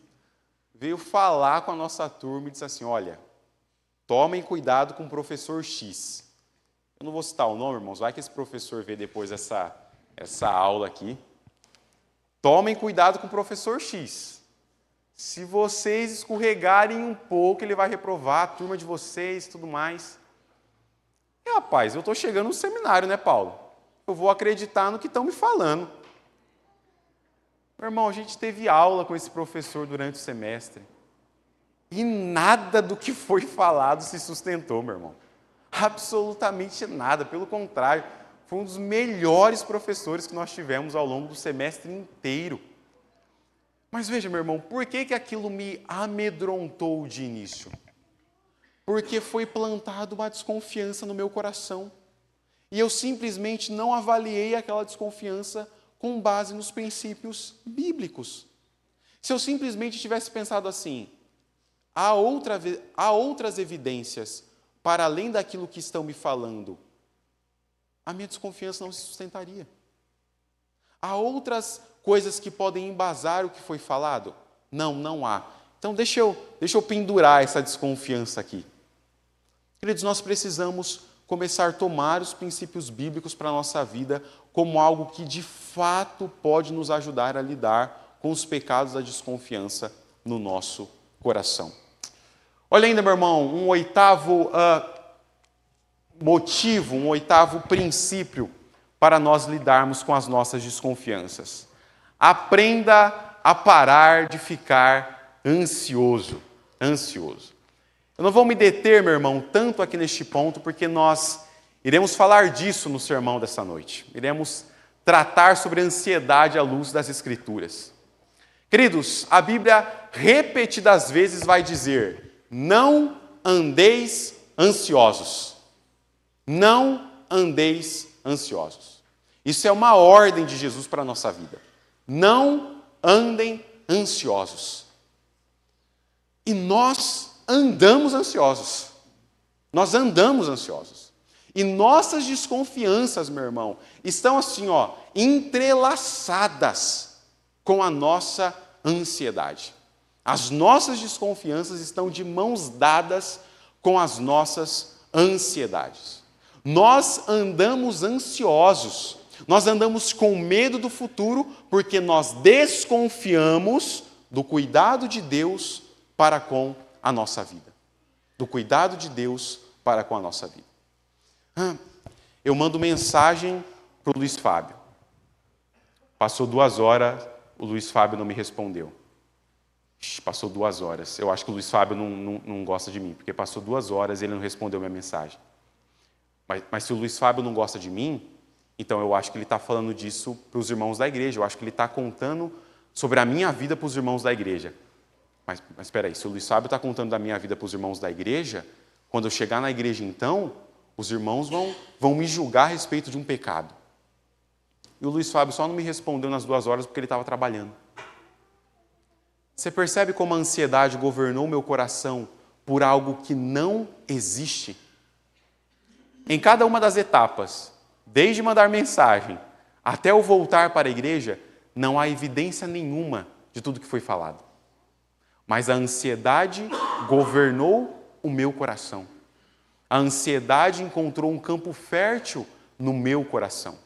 veio falar com a nossa turma e disse assim, olha, tomem cuidado com o professor X. Eu não vou citar o nome, irmãos, vai que esse professor vê depois essa aula aqui. Tomem cuidado com o professor X. Se vocês escorregarem um pouco, ele vai reprovar a turma de vocês e tudo mais. E, rapaz, eu estou chegando no seminário, né, Paulo? Eu vou acreditar no que estão me falando. Meu irmão, a gente teve aula com esse professor durante o semestre. E nada do que foi falado se sustentou, meu irmão. Absolutamente nada. Pelo contrário, foi um dos melhores professores que nós tivemos ao longo do semestre inteiro. Mas veja, meu irmão, por que aquilo me amedrontou de início? Porque foi plantada uma desconfiança no meu coração. E eu simplesmente não avaliei aquela desconfiança com base nos princípios bíblicos. Se eu simplesmente tivesse pensado assim, há outras evidências para além daquilo que estão me falando, a minha desconfiança não se sustentaria. Há outras coisas que podem embasar o que foi falado? Não há. Então, deixa eu pendurar essa desconfiança aqui. Queridos, nós precisamos começar a tomar os princípios bíblicos para a nossa vida como algo que, de fato, pode nos ajudar a lidar com os pecados da desconfiança no nosso coração. Olha ainda, meu irmão, um oitavo motivo, um oitavo princípio para nós lidarmos com as nossas desconfianças. Aprenda a parar de ficar ansioso. Eu não vou me deter, meu irmão, tanto aqui neste ponto, porque nós iremos falar disso no sermão dessa noite. Iremos tratar sobre a ansiedade à luz das Escrituras. Queridos, a Bíblia repetidas vezes vai dizer: não andeis ansiosos. Não andeis ansiosos. Isso é uma ordem de Jesus para a nossa vida. Não andem ansiosos. E nós andamos ansiosos. Nós andamos ansiosos. E nossas desconfianças, meu irmão, estão assim, entrelaçadas com a nossa ansiedade. As nossas desconfianças estão de mãos dadas com as nossas ansiedades. Nós andamos ansiosos, nós andamos com medo do futuro, porque nós desconfiamos do cuidado de Deus para com a nossa vida. Do cuidado de Deus para com a nossa vida. Eu mando mensagem para o Luiz Fábio. Passou 2 horas, o Luiz Fábio não me respondeu. Passou 2 horas. Eu acho que o Luiz Fábio não gosta de mim, porque passou 2 horas e ele não respondeu minha mensagem. Mas se o Luiz Fábio não gosta de mim, então eu acho que ele está falando disso para os irmãos da igreja. Eu acho que ele está contando sobre a minha vida para os irmãos da igreja. Mas espera aí, se o Luiz Fábio está contando da minha vida para os irmãos da igreja, quando eu chegar na igreja então, os irmãos vão me julgar a respeito de um pecado. E o Luiz Fábio só não me respondeu nas 2 horas porque ele estava trabalhando. Você percebe como a ansiedade governou meu coração por algo que não existe? Em cada uma das etapas, desde mandar mensagem até eu voltar para a igreja, não há evidência nenhuma de tudo que foi falado. Mas a ansiedade governou o meu coração. A ansiedade encontrou um campo fértil no meu coração.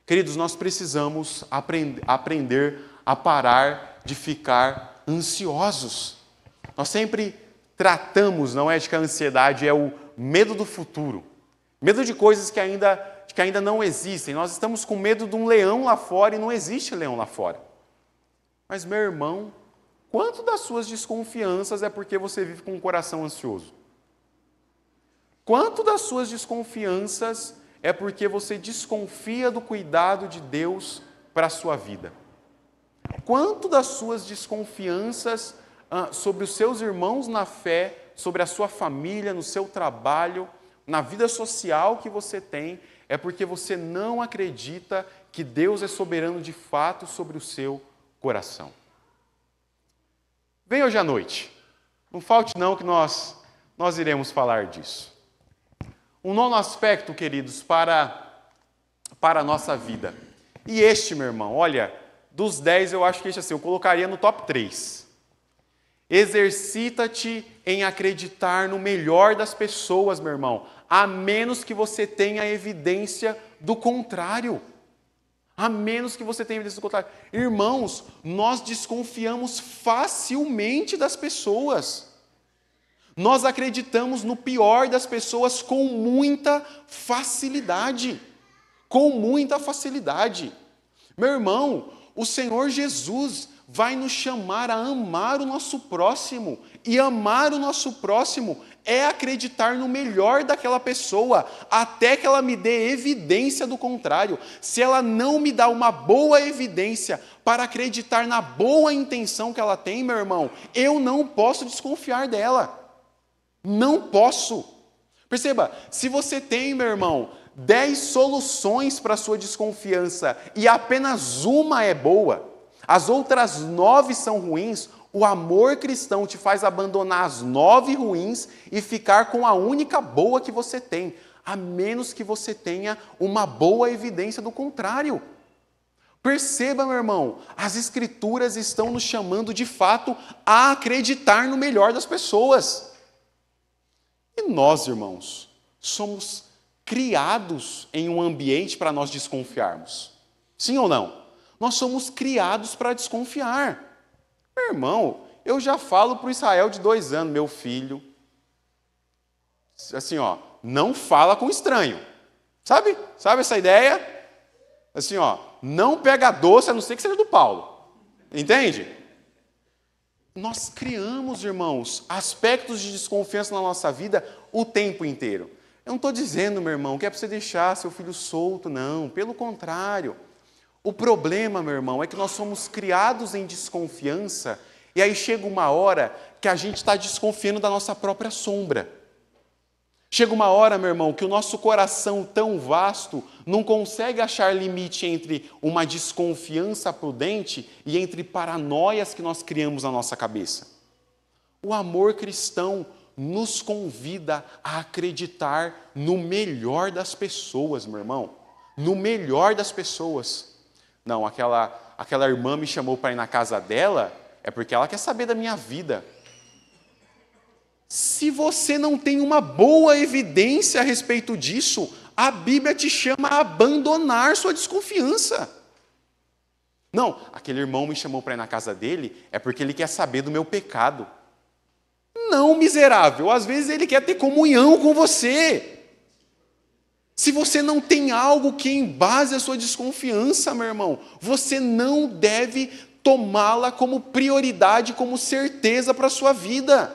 Queridos, nós precisamos aprender a parar de ficar ansiosos. Nós sempre tratamos, não é, de que a ansiedade é o medo do futuro. Medo de coisas que ainda não existem. Nós estamos com medo de um leão lá fora e não existe leão lá fora. Mas, meu irmão, quanto das suas desconfianças é porque você vive com um coração ansioso? Quanto das suas desconfianças é porque você desconfia do cuidado de Deus para a sua vida? Quanto das suas desconfianças sobre os seus irmãos na fé, sobre a sua família, no seu trabalho, na vida social que você tem, é porque você não acredita que Deus é soberano de fato sobre o seu coração? Vem hoje à noite. Não falte não que nós iremos falar disso. Um nono aspecto, queridos, para a nossa vida. E este, meu irmão, olha, dos 10 eu acho que este assim, eu colocaria no top 3. Exercita-te em acreditar no melhor das pessoas, meu irmão, a menos que você tenha evidência do contrário. A menos que você tenha evidência do contrário. Irmãos, nós desconfiamos facilmente das pessoas. Nós acreditamos no pior das pessoas com muita facilidade. Com muita facilidade. Meu irmão, o Senhor Jesus vai nos chamar a amar o nosso próximo. E amar o nosso próximo é acreditar no melhor daquela pessoa, até que ela me dê evidência do contrário. Se ela não me dá uma boa evidência para acreditar na boa intenção que ela tem, meu irmão, eu não posso desconfiar dela. Não posso. Perceba, se você tem, meu irmão, 10 soluções para a sua desconfiança e apenas uma é boa, as outras 9 são ruins, o amor cristão te faz abandonar as 9 ruins e ficar com a única boa que você tem, a menos que você tenha uma boa evidência do contrário. Perceba, meu irmão, as Escrituras estão nos chamando de fato a acreditar no melhor das pessoas. E nós, irmãos, somos criados em um ambiente para nós desconfiarmos. Sim ou não? Nós somos criados para desconfiar. Meu irmão, eu já falo para o Israel de 2 anos, meu filho, assim, ó, não fala com estranho. Sabe? Sabe essa ideia? Assim, ó, não pega doce, a não ser que seja do Paulo. Entende? Nós criamos, irmãos, aspectos de desconfiança na nossa vida o tempo inteiro. Eu não estou dizendo, meu irmão, que é para você deixar seu filho solto, não. Pelo contrário. O problema, meu irmão, é que nós somos criados em desconfiança e aí chega uma hora que a gente está desconfiando da nossa própria sombra. Chega uma hora, meu irmão, que o nosso coração tão vasto não consegue achar limite entre uma desconfiança prudente e entre paranoias que nós criamos na nossa cabeça. O amor cristão nos convida a acreditar no melhor das pessoas, meu irmão. No melhor das pessoas. Não, aquela irmã me chamou para ir na casa dela, é porque ela quer saber da minha vida. Se você não tem uma boa evidência a respeito disso, a Bíblia te chama a abandonar sua desconfiança. Não, aquele irmão me chamou para ir na casa dele, é porque ele quer saber do meu pecado. Não, miserável, às vezes ele quer ter comunhão com você. Se você não tem algo que embase a sua desconfiança, meu irmão, você não deve tomá-la como prioridade, como certeza para a sua vida.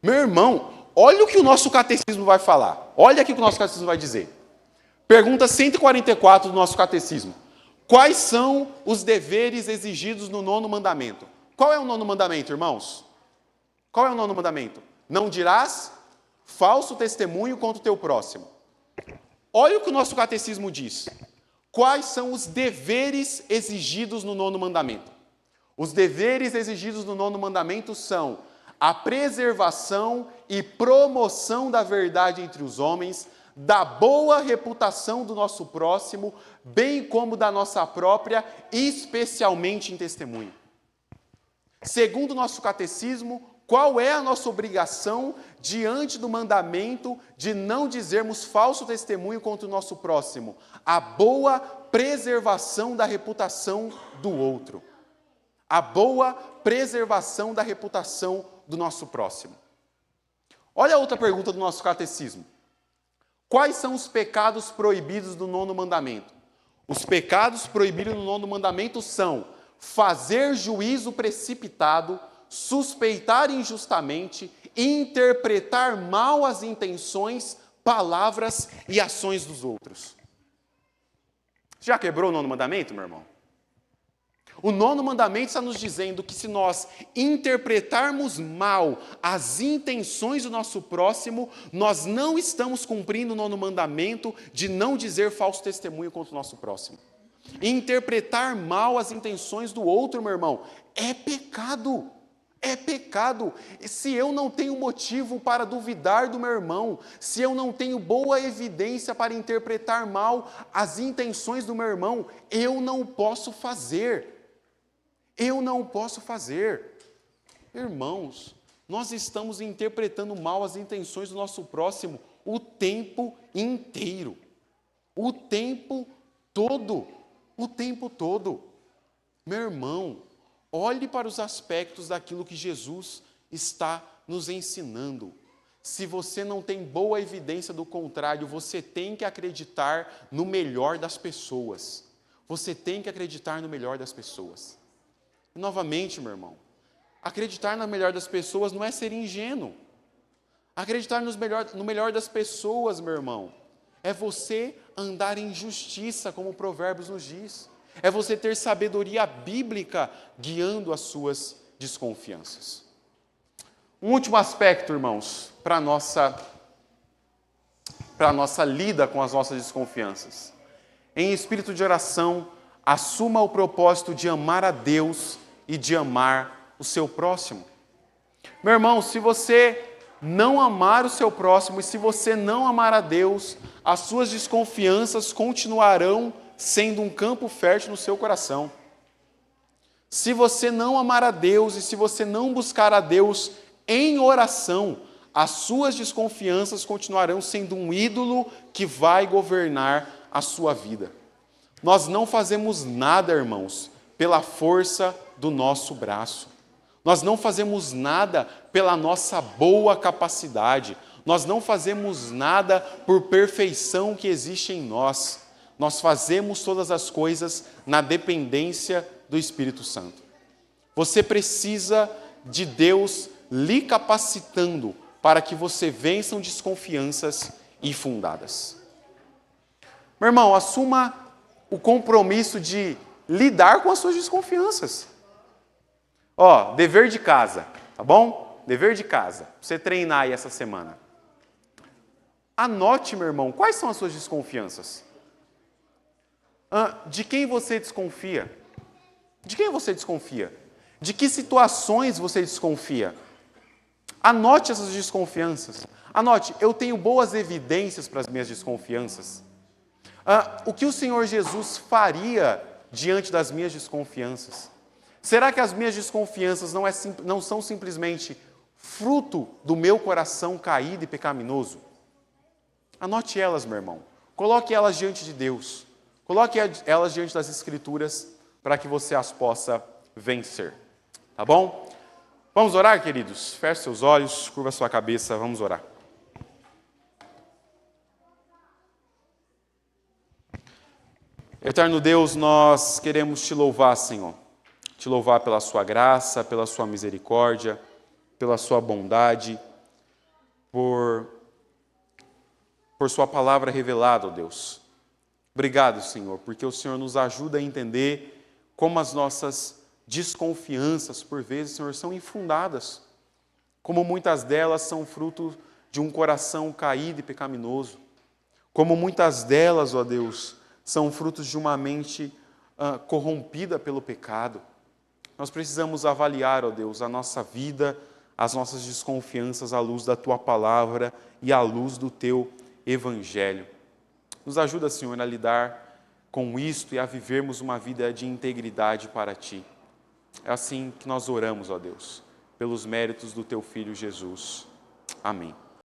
Meu irmão, olha o que o nosso catecismo vai falar. Olha aqui o que o nosso catecismo vai dizer. Pergunta 144 do nosso catecismo. Quais são os deveres exigidos no 9º mandamento? Qual é o 9º mandamento, irmãos? Qual é o 9º mandamento? Não dirás falso testemunho contra o teu próximo. Olha o que o nosso catecismo diz. Quais são os deveres exigidos no 9º mandamento? Os deveres exigidos no 9º mandamento são a preservação e promoção da verdade entre os homens, da boa reputação do nosso próximo, bem como da nossa própria, especialmente em testemunho. Segundo o nosso catecismo, qual é a nossa obrigação diante do mandamento de não dizermos falso testemunho contra o nosso próximo? A boa preservação da reputação do outro. A boa preservação da reputação do nosso próximo. Olha a outra pergunta do nosso catecismo. Quais são os pecados proibidos do 9º mandamento? Os pecados proibidos no 9º mandamento são fazer juízo precipitado, suspeitar injustamente, interpretar mal as intenções, palavras e ações dos outros. Já quebrou o 9º mandamento, meu irmão? O 9º mandamento está nos dizendo que se nós interpretarmos mal as intenções do nosso próximo, nós não estamos cumprindo o 9º mandamento de não dizer falso testemunho contra o nosso próximo. Interpretar mal as intenções do outro, meu irmão, é pecado. É pecado. Se eu não tenho motivo para duvidar do meu irmão, se eu não tenho boa evidência para interpretar mal as intenções do meu irmão, eu não posso fazer. Eu não posso fazer. Irmãos, nós estamos interpretando mal as intenções do nosso próximo o tempo inteiro. O tempo todo. O tempo todo. Meu irmão, olhe para os aspectos daquilo que Jesus está nos ensinando. Se você não tem boa evidência do contrário, você tem que acreditar no melhor das pessoas. Você tem que acreditar no melhor das pessoas. E, novamente, meu irmão, acreditar no melhor das pessoas não é ser ingênuo. Acreditar no melhor das pessoas, meu irmão, é você andar em justiça, como Provérbios nos diz. É você ter sabedoria bíblica guiando as suas desconfianças. Um último aspecto, irmãos, para a nossa lida com as nossas desconfianças. Em espírito de oração, assuma o propósito de amar a Deus e de amar o seu próximo. Meu irmão, se você não amar o seu próximo e se você não amar a Deus, as suas desconfianças continuarão sendo um campo fértil no seu coração. Se você não amar a Deus e se você não buscar a Deus em oração, as suas desconfianças continuarão sendo um ídolo que vai governar a sua vida. Nós não fazemos nada, irmãos, pela força do nosso braço. Nós não fazemos nada pela nossa boa capacidade. Nós não fazemos nada por perfeição que existe em nós. Nós fazemos todas as coisas na dependência do Espírito Santo. Você precisa de Deus lhe capacitando para que você vença desconfianças infundadas. Meu irmão, assuma o compromisso de lidar com as suas desconfianças. Dever de casa, tá bom? Dever de casa, pra você treinar aí essa semana. Anote, meu irmão, quais são as suas desconfianças? De quem você desconfia? De quem você desconfia? De que situações você desconfia? Anote essas desconfianças. Anote, eu tenho boas evidências para as minhas desconfianças. O que o Senhor Jesus faria diante das minhas desconfianças? Será que as minhas desconfianças não são simplesmente fruto do meu coração caído e pecaminoso? Anote elas, meu irmão. Coloque elas diante de Deus. Coloque elas diante das Escrituras para que você as possa vencer. Tá bom? Vamos orar, queridos? Feche seus olhos, curva sua cabeça, vamos orar. Eterno Deus, nós queremos te louvar, Senhor. Te louvar pela sua graça, pela sua misericórdia, pela sua bondade, por sua palavra revelada, ó Deus. Obrigado, Senhor, porque o Senhor nos ajuda a entender como as nossas desconfianças, por vezes, Senhor, são infundadas. Como muitas delas são fruto de um coração caído e pecaminoso. Como muitas delas, ó Deus, são frutos de uma mente corrompida pelo pecado. Nós precisamos avaliar, ó Deus, a nossa vida, as nossas desconfianças à luz da Tua palavra e à luz do Teu Evangelho. Nos ajuda, Senhor, a lidar com isto e a vivermos uma vida de integridade para Ti. É assim que nós oramos, ó Deus, pelos méritos do Teu Filho Jesus. Amém.